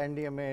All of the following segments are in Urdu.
NDMA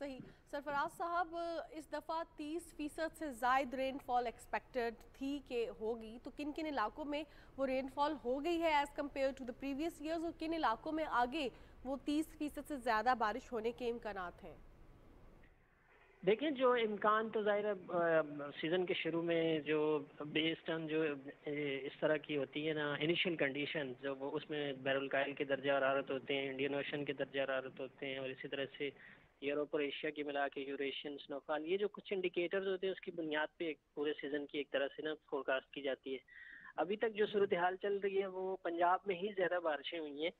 صحیح. سرفراز صاحب اس دفعہ 30% سے زائد رین فال ایکسپیکٹڈ تھی کہ ہوگی، تو کن کن علاقوں میں وہ رین فال ہو گئی ہے as compare to the previous years, اور کن علاقوں میں آگے وہ 30% سے زیادہ بارش ہونے کے امکانات ہیں؟ دیکھیں جو امکان تو ظاہر ہے سیزن کے شروع میں جو بیسڈ آن جو اس طرح کی ہوتی ہے نا انیشیل کنڈیشن، جو وہ اس میں بحر الکاہل کے درجہ حرارت ہوتے ہیں، انڈین اوشن کے درجہ حرارت ہوتے ہیں، اور اسی طرح سے یوروپ اور ایشیا کی ملا کے یوریشین سنو فال، یہ جو کچھ انڈیکیٹرز ہوتے ہیں اس کی بنیاد پہ ایک پورے سیزن کی ایک طرح سے نا فورکاسٹ کی جاتی ہے. ابھی تک جو صورتحال چل رہی ہے وہ پنجاب میں ہی زیادہ بارشیں ہوئی ہیں،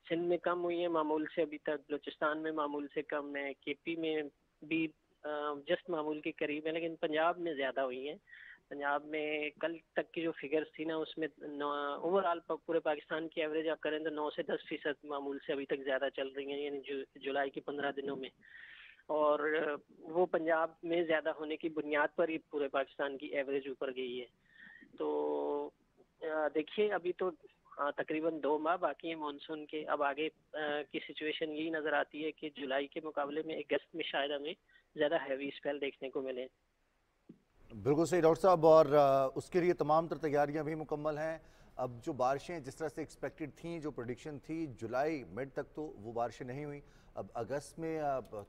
سندھ میں کم ہوئی ہیں معمول سے، ابھی تک بلوچستان میں معمول سے کم ہے، کے پی میں بھی جسٹ معمول کے قریب ہے، لیکن پنجاب میں زیادہ ہوئی ہیں. پنجاب میں کل تک کی جو فگرز تھی نا اس میں اوور آل پورے پاکستان کی ایوریج آپ کریں تو 9 سے 10% معمول سے ابھی تک زیادہ چل رہی ہیں، یعنی جولائی کے 15 دنوں میں. اور وہ پنجاب میں زیادہ ہونے کی بنیاد پر ہی پورے پاکستان کی ایوریج اوپر گئی ہے. تو دیکھیے ابھی تو تقریباً 2 ماہ باقی ہیں مانسون کے. اب آگے کی سچویشن یہی نظر آتی ہے کہ جولائی کے مقابلے میں اگست میں شاید ہمیں زیادہ ہیوی اسپیل دیکھنے کو ملے. بالکل صحیح ڈاکٹر صاحب، اور اس کے لیے تمام تر تیاریاں بھی مکمل ہیں. اب جو بارشیں جس طرح سے ایکسپیکٹڈ تھیں، جو پریڈکشن تھی جولائی مڈ تک، تو وہ بارشیں نہیں ہوئیں. اب اگست میں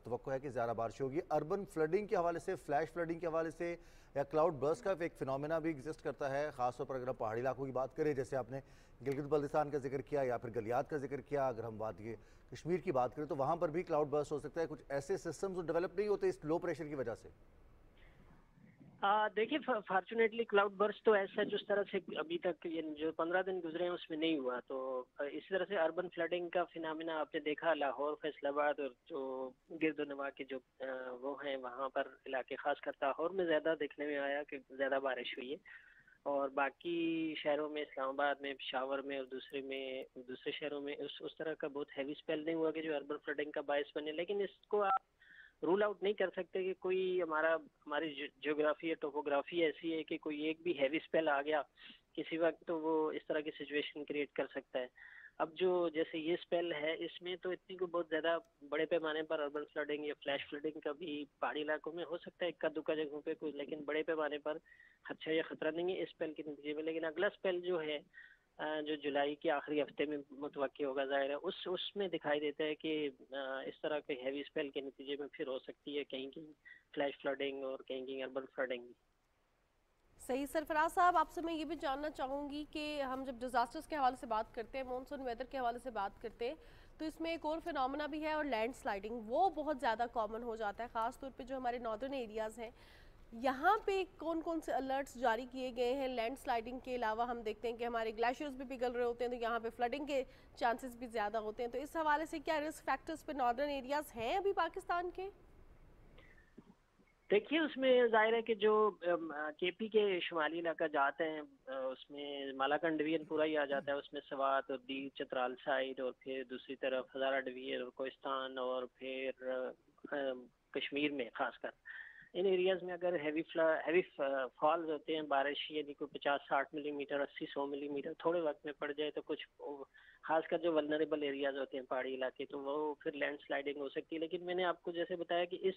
توقع ہے کہ زیادہ بارش ہوگی. اربن فلڈنگ کے حوالے سے، فلیش فلڈنگ کے حوالے سے، یا کلاؤڈ برسٹ کا ایک فنومینا بھی ایگزسٹ کرتا ہے، خاص طور پر اگر ہم پہاڑی علاقوں کی بات کریں، جیسے آپ نے گلگت بلتستان کا ذکر کیا یا پھر گلیات کا ذکر کیا. اگر ہم وادی کشمیر کی بات کریں تو وہاں پر بھی کلاؤڈ برسٹ ہو سکتا ہے. کچھ ایسے سسٹمز ڈیولپ نہیں ہوتے اس لو پریشر کی وجہ سے؟ دیکھیے فارچونیٹلی کلاؤڈ برسٹ تو ایسا جس طرح سے ابھی تک جو 15 دن گزرے ہیں اس میں نہیں ہوا. تو اسی طرح سے اربن فلڈنگ کا فنامنا آپ نے دیکھا لاہور، فیصل آباد اور جو گرد و نواح کے جو وہ ہیں وہاں پر علاقے، خاص کر لاہور میں زیادہ دیکھنے میں آیا کہ زیادہ بارش ہوئی ہے. اور باقی شہروں میں، اسلام آباد میں، پشاور میں اور دوسرے شہروں میں اس طرح کا بہت ہیوی اسپیل نہیں ہوا کہ جو اربن فلڈنگ کا باعث بنے. لیکن اس کو آپ رول آؤٹ نہیں کر سکتے کہ کوئی ہماری جیوگرافی یا ٹوپوگرافی ایسی ہے کہ کوئی ایک بھی ہیوی اسپیل آ گیا کسی وقت تو وہ اس طرح کی سچویشن کریٹ کر سکتا ہے. اب جو جیسے یہ اسپیل ہے اس میں تو اتنی کو بہت زیادہ بڑے پیمانے پر اربن فلڈنگ یا فلیش فلڈنگ کا بھی پہاڑی علاقوں میں ہو سکتا ہے اکا دکا جگہوں پہ کوئی، لیکن بڑے پیمانے پر خدشہ یا خطرہ نہیں ہے اس اسپیل کے نتیجے میں. لیکن اگلا اسپیل جو ہے جو جولائی کے آخری ہفتے میں متوقع ہوگا، ظاہر ہے اس میں دکھائی دیتا ہے کہ اس طرح کے ہیوی اسپیل کے نتیجے میں پھر ہو سکتی ہے کہیں کہیں فلیش فلڈنگ اور کہیں کہیں اربن فلڈنگ. صحیح. سرفراز صاحب آپ سے میں یہ بھی جاننا چاہوں گی کہ ہم جب ڈیزاسٹرز کے حوالے سے بات کرتے ہیں، مونسون ویدر کے حوالے سے بات کرتے ہیں، تو اس میں ایک اور فنومینا بھی ہے اور لینڈ سلائڈنگ، وہ بہت زیادہ کامن ہو جاتا ہے، خاص طور پہ جو ہمارے ناردرن ایریاز ہیں. یہاں پہ کون کون سے الرٹس جاری کیے گئے ہیں؟ لینڈ سلائڈنگ کے علاوہ ہم دیکھتے ہیں کہ ہمارے گلیشیئرز بھی پگھل رہے ہوتے ہیں، تو یہاں پہ فلڈنگ کے چانسز بھی زیادہ ہوتے ہیں. تو اس حوالے سے کیا رسک فیکٹرز پہ ناردرن ایریاز ہیں ابھی پاکستان کے؟ دیکھیے اس میں ظاہر ہے کہ جو کے پی کے شمالی علاقہ جاتے ہیں اس میں مالاکنڈ ڈویژن پورا ہی آ جاتا ہے. اس میں سوات اور دیو چترال سائڈ، اور پھر دوسری طرف ہزارہ ڈویژن اور کوہستان، اور پھر کشمیر میں خاص کر ان ایریاز میں اگر ہیوی فالز ہوتے ہیں بارش، یعنی کوئی 50-60 ملی میٹر، 80-100 ملی میٹر تھوڑے وقت میں پڑ جائے، تو کچھ خاص کر جو ولنریبل ایریاز ہوتے ہیں پہاڑی علاقے، تو وہ پھر لینڈ سلائڈنگ ہو سکتی ہے. لیکن میں نے آپ کو جیسے بتایا کہ اس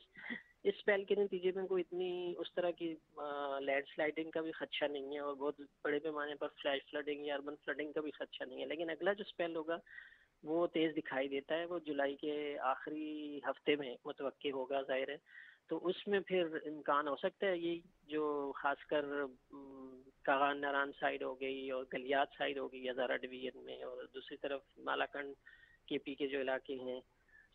اسپیل کے نتیجے میں کوئی اتنی اس طرح کی لینڈ سلائڈنگ کا بھی خدشہ نہیں ہے، اور بہت بڑے پیمانے پر فلیش فلڈنگ یا اربن فلڈنگ کا بھی خدشہ نہیں ہے. لیکن اگلا جو اسپیل ہوگا وہ تیز دکھائی دیتا ہے، وہ جولائی کے آخری ہفتے میں متوقع ہوگا ظاہر ہے. تو اس میں پھر امکان ہو سکتا ہے یہ جو خاص کر کاغان ناران سائڈ ہو گئی اور گلیات سائڈ ہو گئی ہزارہ ڈویژن میں، اور دوسری طرف مالاکنڈ کے پی کے جو علاقے ہیں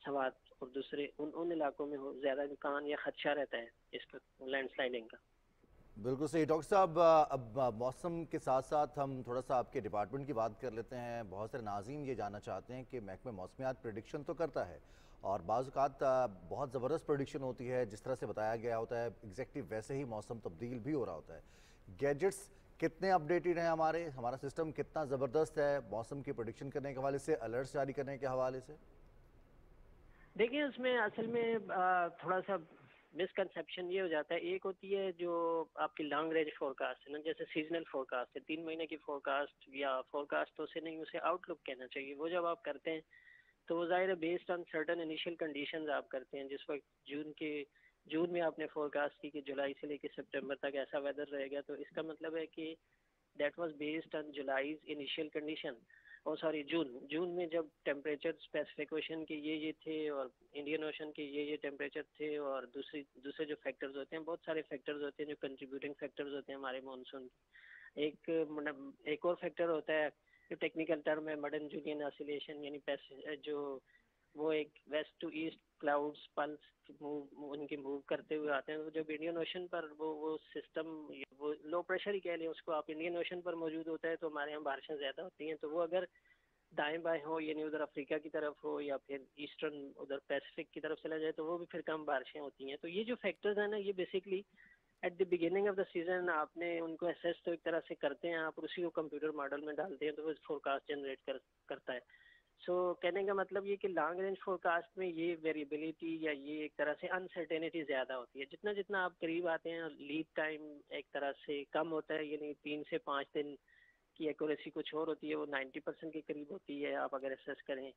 سوات اور دوسرے ان علاقوں میں زیادہ امکان یا خدشہ رہتا ہے اس کا لینڈ سلائڈنگ کا. بالکل صحیح. ڈاکٹر صاحب اب موسم کے ساتھ ساتھ ہم تھوڑا سا آپ کے ڈپارٹمنٹ کی بات کر لیتے ہیں. بہت سارے ناظرین یہ جاننا چاہتے ہیں کہ محکمہ موسمیات پریڈکشن تو کرتا ہے، اور بعض اوقات بہت زبردست پریڈکشن ہوتی ہے، جس طرح سے بتایا گیا ہوتا ہے ایگزیکٹلی ویسے ہی موسم تبدیل بھی ہو رہا ہوتا ہے. گیجٹس کتنے اپڈیٹڈ ہیں، ہمارا سسٹم کتنا زبردست ہے موسم کی پریڈکشن کرنے کے حوالے سے، الرٹس جاری کرنے کے حوالے سے؟ دیکھیں اس میں اصل میں تھوڑا سا مسکنسیپشن یہ ہو جاتا ہے. ایک ہوتی ہے جو آپ کی لانگ رینج فورکاسٹ ہے نا، جیسے سیزنل فورکاسٹ ہے، 3 مہینے کی فورکاسٹ یا فورکاسٹ تو اسے نہیں، اسے آؤٹ لک کہنا چاہیے. وہ جب آپ کرتے ہیں تو وہ ظاہر ہے based on certain initial conditions آپ کرتے ہیں. جس وقت جون میں آپ نے فور کاسٹ کی کہ جولائی سے لے کے سپٹمبر تک ایسا ویدر رہے گا, تو اس کا مطلب ہے کہ that was based on July's initial condition. جون میں جب ٹیمپریچر اسپیسیفکیشن کے یہ تھے اور انڈین اوشن کے یہ ٹیمپریچر تھے, اور دوسرے جو فیکٹرز ہوتے ہیں, بہت سارے فیکٹرز ہوتے ہیں جو کنٹریبیوٹنگ فیکٹرز ہوتے ہیں ہمارے مانسون کی. ایک اور فیکٹر ہوتا ہے جو ٹیکنیکل ٹرم ہے مڈن جولین آسیلیشن, یعنی جو وہ ایک west to east clouds plus ان کے موو کرتے ہوئے آتے ہیں. جب انڈین اوشن پر وہ سسٹم, وہ لو پریشر ہی کہہ لیں اس کو آپ, انڈین اوشن پر موجود ہوتا ہے تو ہمارے یہاں بارشیں زیادہ ہوتی ہیں. تو وہ اگر دائیں بائیں ہو, یعنی ادھر افریقہ کی طرف ہو یا پھر ایسٹرن ادھر پیسفک کی طرف چلا جائے, تو وہ بھی پھر کم بارشیں ہوتی ہیں. تو یہ جو فیکٹرز ہیں نا, یہ basically at the beginning of the season آپ نے ان کو اسیس تو ایک طرح سے کرتے ہیں آپ, اور اسی کو کمپیوٹر ماڈل میں ڈالتے ہیں تو وہ فور کاسٹ جنریٹ کرتا ہے. سو کہنے کا مطلب یہ کہ لانگ رینج فور کاسٹ میں یہ ویریبلٹی یا یہ ایک طرح سے انسرٹینٹی زیادہ ہوتی ہے. جتنا آپ قریب آتے ہیں لیڈ ٹائم ایک طرح سے کم ہوتا ہے, یعنی 3 سے 5 دن کی ایکوریسی کچھ اور ہوتی ہے, وہ 90% کے قریب ہوتی ہے آپ اگر اسیس کریں,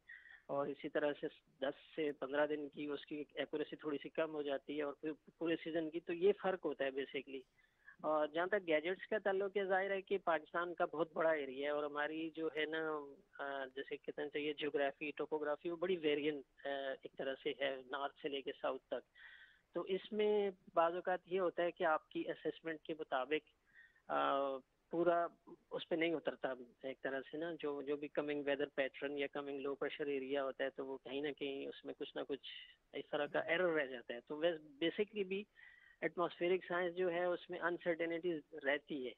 اور اسی طرح سے 10 سے 15 دن کی اس کی ایکوریسی تھوڑی سی کم ہو جاتی ہے, اور پھر پورے سیزن کی. تو یہ فرق ہوتا ہے بیسکلی. اور جہاں تک گیجٹس کا تعلق ہے, ظاہر ہے کہ پاکستان کا بہت بڑا ایریا ہے, اور ہماری جو ہے نا جیسے کہنا چاہیے جیوگرافی ٹوپوگرافی, وہ بڑی ویرینٹ ایک طرح سے ہے نارتھ سے لے کے ساؤتھ تک. تو اس میں بعض اوقات یہ ہوتا ہے کہ آپ کی اسیسمنٹ کے مطابق پورا اس پہ نہیں اترتا ایک طرح سے نا, جو بھی کمنگ ویدر پیٹرن یا کمنگ لو پریشر ایریا ہوتا ہے, تو وہ کہیں نہ کہیں اس میں کچھ نہ کچھ اس طرح کا ایرر رہ جاتا ہے. تو بیسکلی بھی ایٹماسفیئرک سائنس جو ہے اس میں انسرٹینٹی رہتی ہے,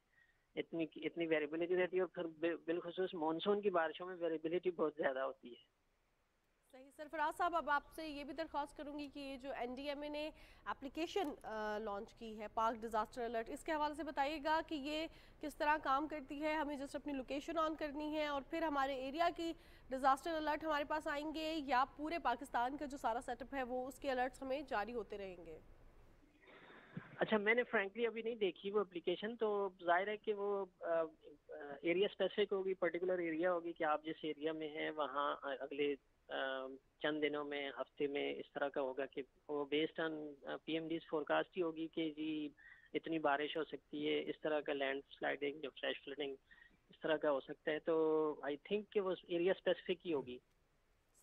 اتنی ویریبلٹی رہتی ہے, اور پھر بالخصوص مانسون کی بارشوں میں ویریبلٹی بہت زیادہ ہوتی ہے. صحیح. سرفراز صاحب, اب آپ سے یہ بھی درخواست کروں گی کہ یہ جو NDMA نے اپلیکیشن لانچ کی ہے پاک ڈیزاسٹر الرٹ, اس کے حوالے سے بتائیے گا کہ یہ کس طرح کام کرتی ہے. ہمیں جسٹ اپنی لوکیشن آن کرنی ہے اور پھر ہمارے ایریا کی ڈیزاسٹر الرٹ ہمارے پاس آئیں گے, یا پورے پاکستان کا جو سارا سیٹ اپ ہے وہ اس کے الرٹس ہمیں جاری ہوتے رہیں گے؟ اچھا, میں نے فرینکلی ابھی نہیں دیکھی وہ اپلیکیشن, تو ظاہر ہے کہ وہ ایریا اسپیسیفک ہوگی, پرٹیکولر ایریا ہوگی کہ آپ جس ایریا میں ہیں وہاں اگلے چند دنوں میں, ہفتے میں اس طرح کا ہوگا کہ وہ based on PMD's forecast ہی ہوگی کہ جی اتنی بارش ہو سکتی ہے, اس طرح کا لینڈ سلائڈنگ یا فلیش فلڈنگ اس طرح کا ہو سکتا ہے. تو آئی تھنک کہ وہ ایریا اسپیسیفک ہی ہوگی.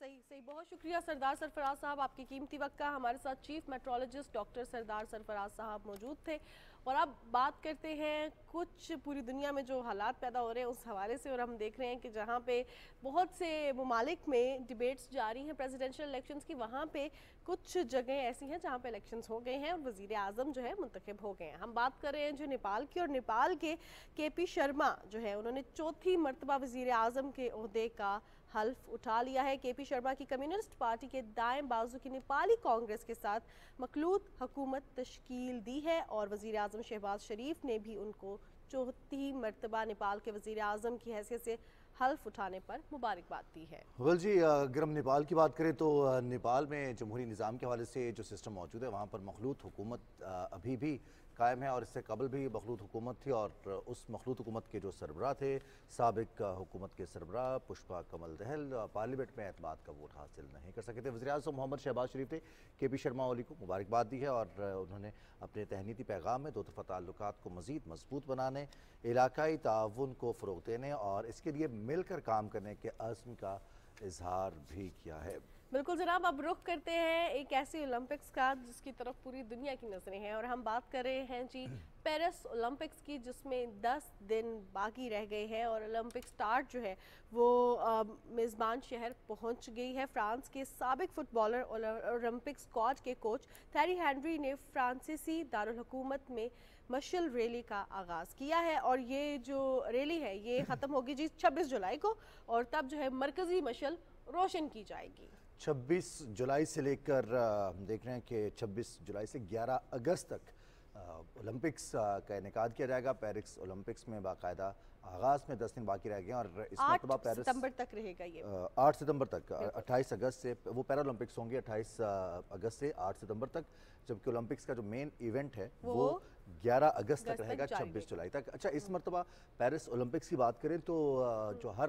صحیح. بہت شکریہ سردار سرفراز صاحب, آپ کی قیمتی وقت کا. ہمارے ساتھ چیف میٹرولوجسٹ ڈاکٹر سردار سرفراز صاحب موجود تھے. اور اب بات کرتے ہیں کچھ پوری دنیا میں جو حالات پیدا ہو رہے ہیں اس حوالے سے, اور ہم دیکھ رہے ہیں کہ جہاں پہ بہت سے ممالک میں ڈیبیٹس جاری ہیں پریزیڈنشل الیکشنز کی, وہاں پہ کچھ جگہیں ایسی ہیں جہاں پہ الیکشنز ہو گئے ہیں اور وزیر اعظم جو ہے منتخب ہو گئے ہیں. ہم بات کر رہے ہیں جو نیپال کی, اور نیپال کے KP شرما جو ہے انہوں نے 4تھی مرتبہ وزیر اعظم کے عہدے کا حلف اٹھا لیا ہے. KP شرما کی کمیونسٹ پارٹی کے دائیں بازو کی نیپالی کانگریس کے ساتھ مخلوط حکومت تشکیل دی ہے, اور وزیر اعظم شہباز شریف نے بھی ان کو 4تھی مرتبہ نیپال کے وزیر اعظم کی حیثیت سے حلف اٹھانے پر مبارکباد دی ہے. جی, اگر ہم نیپال کی بات کریں تو نیپال میں جمہوری نظام کے حوالے سے جو سسٹم موجود ہے وہاں پر مخلوط حکومت ابھی بھی قائم ہے, اور اس سے قبل بھی مخلوط حکومت تھی, اور اس مخلوط حکومت کے جو سربراہ تھے, سابق حکومت کے سربراہ پشپا کمل دہل, پارلیمنٹ میں اعتماد کا ووٹ حاصل نہیں کر سکے تھے. وزیر اعظم محمد شہباز شریف نے KP شرما اولی کو مبارکباد دی ہے, اور انہوں نے اپنے تہنیتی پیغام میں 2 طرفہ تعلقات کو مزید مضبوط بنانے, علاقائی تعاون کو فروغ دینے اور اس کے لیے مل کر کام کرنے کے عزم کا اظہار بھی کیا ہے. بالکل جناب, اب رخ کرتے ہیں ایک ایسی اولمپکس کا جس کی طرف پوری دنیا کی نظریں ہیں, اور ہم بات کر رہے ہیں جی پیرس اولمپکس کی, جس میں 10 دن باقی رہ گئے ہیں, اور اولمپک سٹارٹ جو ہے وہ میزبان شہر پہنچ گئی ہے. فرانس کے سابق فٹ بالر اولمپک اسکواڈ کے کوچ تھیری ہینری نے فرانسیسی دارالحکومت میں مشل ریلی کا آغاز کیا ہے, اور یہ جو ریلی ہے یہ ختم ہوگی جی 26 جولائی کو, اور تب جو ہے مرکزی مشل روشن کی جائے گی. 26 جولائی سے لے کر ہم دیکھ رہے ہیں کہ 26 جولائی سے 11 اگست تک اولمپکس کا انعقاد کیا جائے گا. پیرس اولمپکس میں باقاعدہ آغاز میں 10 دن باقی رہ گئے ہیں, اور اس مرتبہ 8 ستمبر تک رہے گا یہ. 8 ستمبر تک, 28 اگست سے وہ پیرا اولمپکس ہوں گے 28 اگست سے 8 ستمبر تک, جبکہ اولمپکس کا جو مین ایونٹ ہے وہ 11 اگست تک رہے گا 26 جولائی تک. اچھا, اس مرتبہ پیرس اولمپکس کی بات کریں تو جو ہر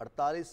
48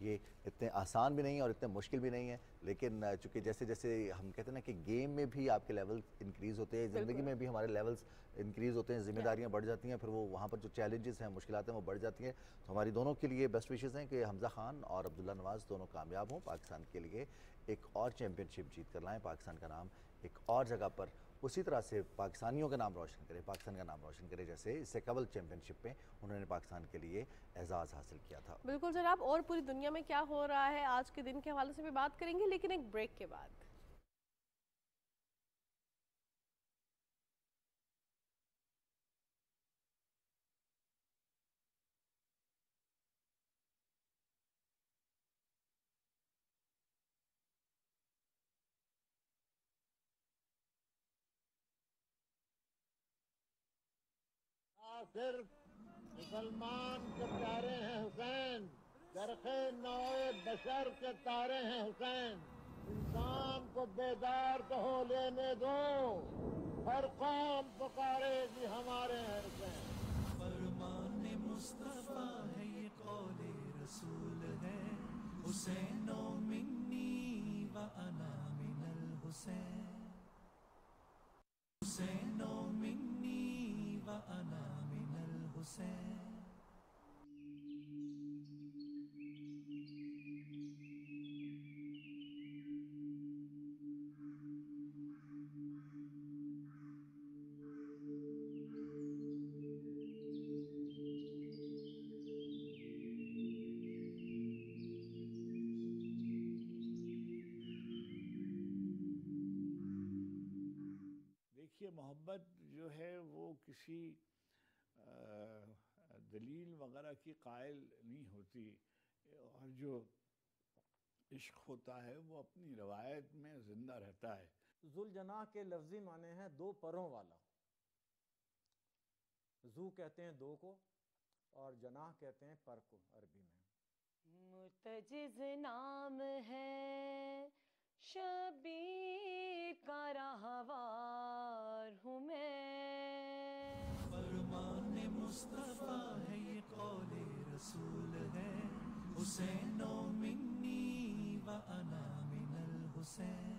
یہ اتنے آسان بھی نہیں ہیں اور اتنے مشکل بھی نہیں ہیں، لیکن چونکہ جیسے جیسے ہم کہتے ہیں نا کہ گیم میں بھی آپ کے لیول انکریز ہوتے ہیں، زندگی میں بھی ہمارے لیولز انکریز ہوتے ہیں، ذمہ داریاں بڑھ جاتی ہیں، پھر وہ وہاں پر جو چیلنجز ہیں، مشکلات ہیں، وہ بڑھ جاتی ہیں. تو ہماری دونوں کے لیے بیسٹ وشز ہیں کہ حمزہ خان اور عبداللہ نواز دونوں کامیاب ہوں، پاکستان کے لیے ایک اور چیمپئن شپ جیت کر لائیں، پاکستان کا نام ایک اور جگہ پر اسی طرح سے پاکستانیوں کا نام روشن کرے، پاکستان کا نام روشن کرے جیسے اس سے قبل چیمپئن شپ میں انہوں نے پاکستان کے لیے اعزاز حاصل کیا تھا. بالکل جناب، اور پوری دنیا میں کیا ہو رہا ہے آج کے دن کے حوالے سے بھی بات کریں گے، لیکن ایک بریک کے بعد. صرف مسلمان کے پیارے ہیں حسین، چرخے نوع بشر کے تارے ہیں حسین. انسان کو بیدار تو ہو لینے دو، ہر قوم پکارے گی ہمارے ہیں حسین. فرمان مصطفیٰ ہے یہ قول رسول ہے، حسین منی و انا من الحسین، حسین منی و انا من الحسین. دیکھیے، محبت جو ہے وہ کسی دلیل وغیرہ کی قائل نہیں ہوتی، اور جو عشق ہوتا ہے وہ اپنی روایت میں زندہ رہتا ہے. ذوالجناح کے لفظی معنی ہیں دو پروں والا. ذو کہتے ہیں دو کو، اور جناح کہتے ہیں پر کو عربی میں. مرتجز نام ہے، شبیر کا راہوار ہوں میں. فرمان مصطفیٰ ہے یہ قول رسول ہے، حسین منی و انا من الحسین.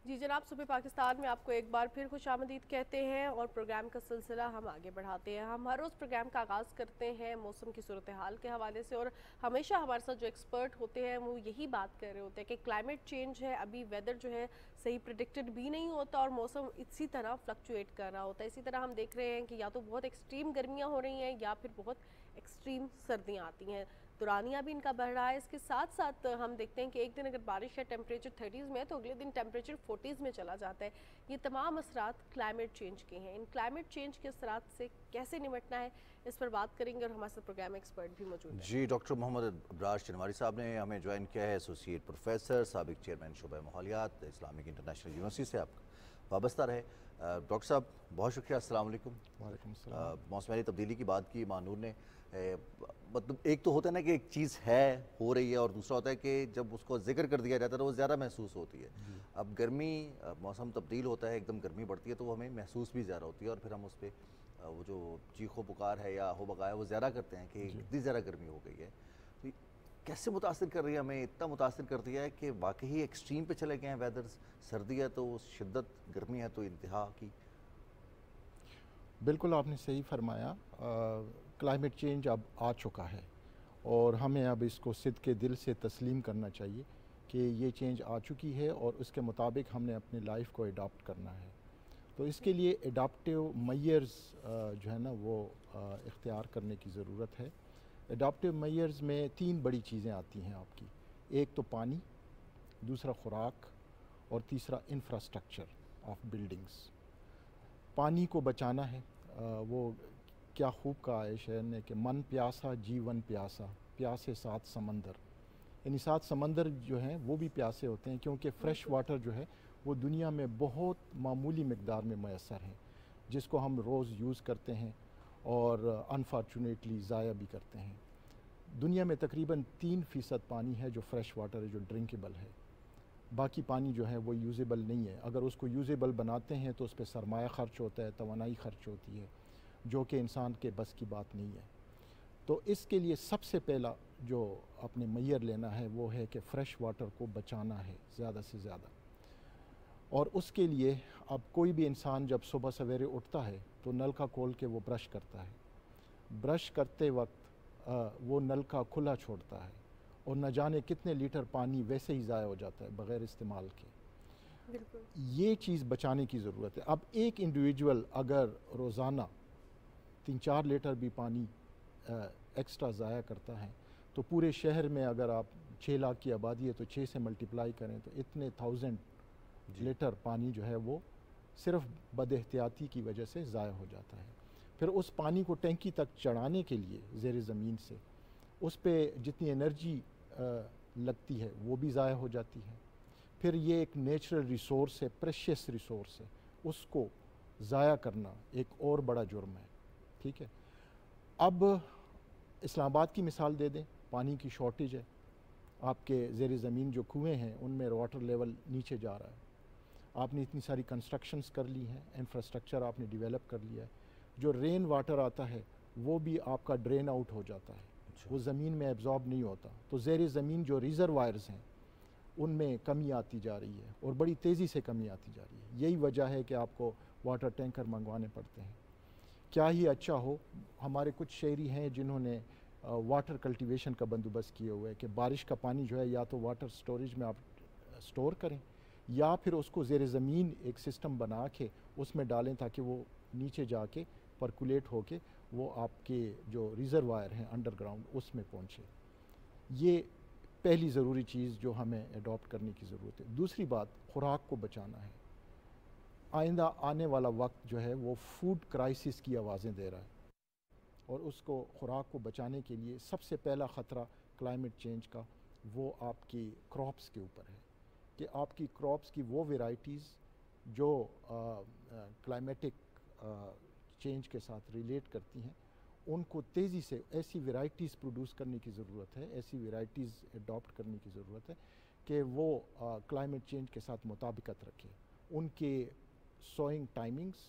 جی جناب، صبح پاکستان میں آپ کو ایک بار پھر خوش آمدید کہتے ہیں اور پروگرام کا سلسلہ ہم آگے بڑھاتے ہیں. ہم ہر روز پروگرام کا آغاز کرتے ہیں موسم کی صورتحال کے حوالے سے، اور ہمیشہ ہمارے ساتھ جو ایکسپرٹ ہوتے ہیں وہ یہی بات کر رہے ہوتے ہیں کہ کلائمیٹ چینج ہے، ابھی ویدر جو ہے صحیح پریڈکٹڈ بھی نہیں ہوتا اور موسم اسی طرح فلکچویٹ کر رہا ہوتا ہے. اسی طرح ہم دیکھ رہے ہیں کہ یا تو بہت ایکسٹریم گرمیاں ہو رہی ہیں یا پھر بہت ایکسٹریم سردیاں آتی ہیں. دورانیہ بھی ان کا بڑھ رہا ہے. اس کے ساتھ ساتھ ہم دیکھتے ہیں کہ ایک دن اگر بارش ہے ٹیمپریچر 30s میں ہے تو اگلے دن ٹیمپریچر 40s میں چلا جاتا ہے. یہ تمام اثرات کلائمیٹ چینج کے ہیں. ان کلائمیٹ چینج کے اثرات سے کیسے نمٹنا ہے اس پر بات کریں گے، اور ہمارے ساتھ پروگرام ایکسپرٹ بھی موجود ہیں. جی، ڈاکٹر محمد ابراج چنواری صاحب نے ہمیں جوائن کیا ہے، ایسوسیٹ پروفیسر، سابق چیئرمین شعبہ ماحولیات، اسلامک انٹرنیشنل یونیورسٹی سے آپ وابستہ رہے. ڈاکٹر صاحب بہت شکریہ، السلام علیکم. وعلیکم السلام. موسمیاتی تبدیلی کی بات کی مانور نے. مطلب ایک تو ہوتا ہے نا کہ ایک چیز ہے، ہو رہی ہے، اور دوسرا ہوتا ہے کہ جب اس کو ذکر کر دیا جاتا ہے تو وہ زیادہ محسوس ہوتی ہے. اب گرمی، موسم تبدیل ہوتا ہے، ایک دم گرمی بڑھتی ہے تو وہ ہمیں محسوس بھی زیادہ ہوتی ہے، اور پھر ہم اس پہ وہ جو چیخ و پکار ہے یا ہو بقایا وہ زیادہ کرتے ہیں کہ اتنی زیادہ گرمی ہو گئی ہے. تو کیسے متاثر کر رہی ہے ہمیں؟ اتنا متاثر کرتی ہے کہ واقعی ایکسٹریم پہ چلے گئے ہیں ویدرز. سردی ہے تو شدت، گرمی ہے تو انتہا کی. بالکل آپ نے صحیح فرمایا. کلائمیٹ چینج اب آ چکا ہے اور ہمیں اب اس کو صدقے دل سے تسلیم کرنا چاہیے کہ یہ چینج آ چکی ہے اور اس کے مطابق ہم نے اپنی لائف کو اڈاپٹ کرنا ہے. تو اس کے لیے اڈاپٹیو میئرز جو ہے نا وہ اختیار کرنے کی ضرورت ہے. اڈاپٹیو میئرز میں 3 بڑی چیزیں آتی ہیں آپ کی. ایک تو پانی، دوسرا خوراک، اور تیسرا انفراسٹرکچر آف بلڈنگز. پانی کو بچانا ہے. وہ کیا خوب کہا ہے شاعر نے کہ من پیاسا جیون پیاسا، پیاسے 7 سمندر. یعنی 7 سمندر جو ہیں وہ بھی پیاسے ہوتے ہیں کیونکہ فریش واٹر جو ہے وہ دنیا میں بہت معمولی مقدار میں میسر ہے. جس کو ہم روز یوز کرتے ہیں اور انفارچونیٹلی ضائع بھی کرتے ہیں. دنیا میں تقریباً 3% پانی ہے جو فریش واٹر ہے، جو ڈرنکیبل ہے. باقی پانی جو ہے وہ یوزیبل نہیں ہے. اگر اس کو یوزیبل بناتے ہیں تو اس پہ سرمایہ خرچ ہوتا ہے، توانائی خرچ ہوتی ہے، جو کہ انسان کے بس کی بات نہیں ہے. تو اس کے لیے سب سے پہلا جو اپنے میئر لینا ہے وہ ہے کہ فریش واٹر کو بچانا ہے زیادہ سے زیادہ. اور اس کے لیے اب کوئی بھی انسان جب صبح سویرے اٹھتا ہے تو نل کا کھول کے وہ برش کرتا ہے. برش کرتے وقت وہ نل کا کھلا چھوڑتا ہے اور نہ جانے کتنے لیٹر پانی ویسے ہی ضائع ہو جاتا ہے بغیر استعمال کے. بالکل یہ چیز بچانے کی ضرورت ہے. اب ایک انڈیویجول اگر روزانہ 3-4 لیٹر بھی پانی ایکسٹرا ضائع کرتا ہے تو پورے شہر میں اگر آپ 6 لاکھ کی آبادی ہے تو 6 سے ملٹیپلائی کریں تو اتنے 1000 لیٹر پانی جو ہے وہ صرف بد احتیاطی کی وجہ سے ضائع ہو جاتا ہے. پھر اس پانی کو ٹینکی تک چڑھانے کے لیے زیر زمین سے اس پہ جتنی انرجی لگتی ہے وہ بھی ضائع ہو جاتی ہے. پھر یہ ایک نیچرل ریسورس ہے، پریشیس ریسورس ہے، اس کو ضائع کرنا ایک اور بڑا جرم ہے. ٹھیک ہے. اب اسلام آباد کی مثال دے دیں. پانی کی شارٹیج ہے، آپ کے زیر زمین جو کنویں ہیں ان میں واٹر لیول نیچے جا رہا ہے. آپ نے اتنی ساری کنسٹرکشنز کر لی ہیں، انفراسٹرکچر آپ نے ڈیولپ کر لیا ہے. جو رین واٹر آتا ہے وہ بھی آپ کا ڈرین آؤٹ ہو جاتا ہے، وہ زمین میں ایبزارب نہیں ہوتا. تو زیر زمین جو ریزروائرز ہیں ان میں کمی آتی جا رہی ہے اور بڑی تیزی سے کمی آتی جا رہی ہے. یہی وجہ ہے کہ آپ کو واٹر ٹینکر منگوانے پڑتے ہیں. کیا ہی اچھا ہو، ہمارے کچھ شہری ہیں جنہوں نے واٹر کلٹیویشن کا بندوبست کیا ہوا ہے کہ بارش کا پانی جو ہے یا تو واٹر سٹوریج میں آپ سٹور کریں یا پھر اس کو زیر زمین ایک سسٹم بنا کے اس میں ڈالیں تاکہ وہ نیچے جا کے پرکولیٹ ہو کے وہ آپ کے جو ریزروائر ہیں انڈر گراؤنڈ اس میں پہنچے. یہ پہلی ضروری چیز جو ہمیں اڈاپٹ کرنے کی ضرورت ہے. دوسری بات، خوراک کو بچانا ہے. آئندہ آنے والا وقت جو ہے وہ فوڈ کرائسس کی آوازیں دے رہا ہے اور اس کو خوراک کو بچانے کے لیے سب سے پہلا خطرہ کلائمیٹ چینج کا وہ آپ کی کراپس کے اوپر ہے کہ آپ کی کراپس کی وہ ویرائٹیز جو کلائمیٹک چینج کے ساتھ ریلیٹ کرتی ہیں ان کو تیزی سے ایسی ویرائٹیز پروڈیوس کرنے کی ضرورت ہے، ایسی ویرائٹیز اڈاپٹ کرنے کی ضرورت ہے کہ وہ کلائمیٹ چینج کے ساتھ مطابقت رکھے. ان کے سوئنگ ٹائمنگز،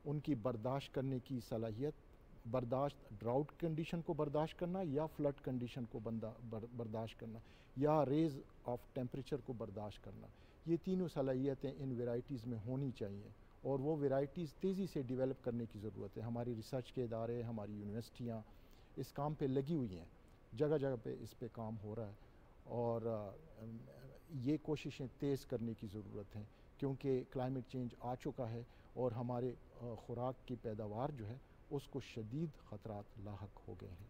ان کی برداشت کرنے کی صلاحیت، برداشت ڈراؤٹ کنڈیشن کو برداشت کرنا یا فلڈ کنڈیشن کو برداشت کرنا یا ریز آف ٹیمپریچر کو برداشت کرنا، یہ تینوں صلاحیتیں ان ویرائٹیز میں ہونی چاہیے اور وہ ویرائٹیز تیزی سے ڈیولپ کرنے کی ضرورت ہے. ہماری ریسرچ کے ادارے، ہماری یونیورسٹیاں اس کام پہ لگی ہوئی ہیں، جگہ جگہ پہ اس پہ کام ہو رہا ہے اور یہ کوششیں تیز کرنے کی ضرورت ہے کیونکہ کلائمیٹ چینج آ چکا ہے اور ہمارے خوراک کی پیداوار جو ہے اس کو شدید خطرات لاحق ہو گئے ہیں.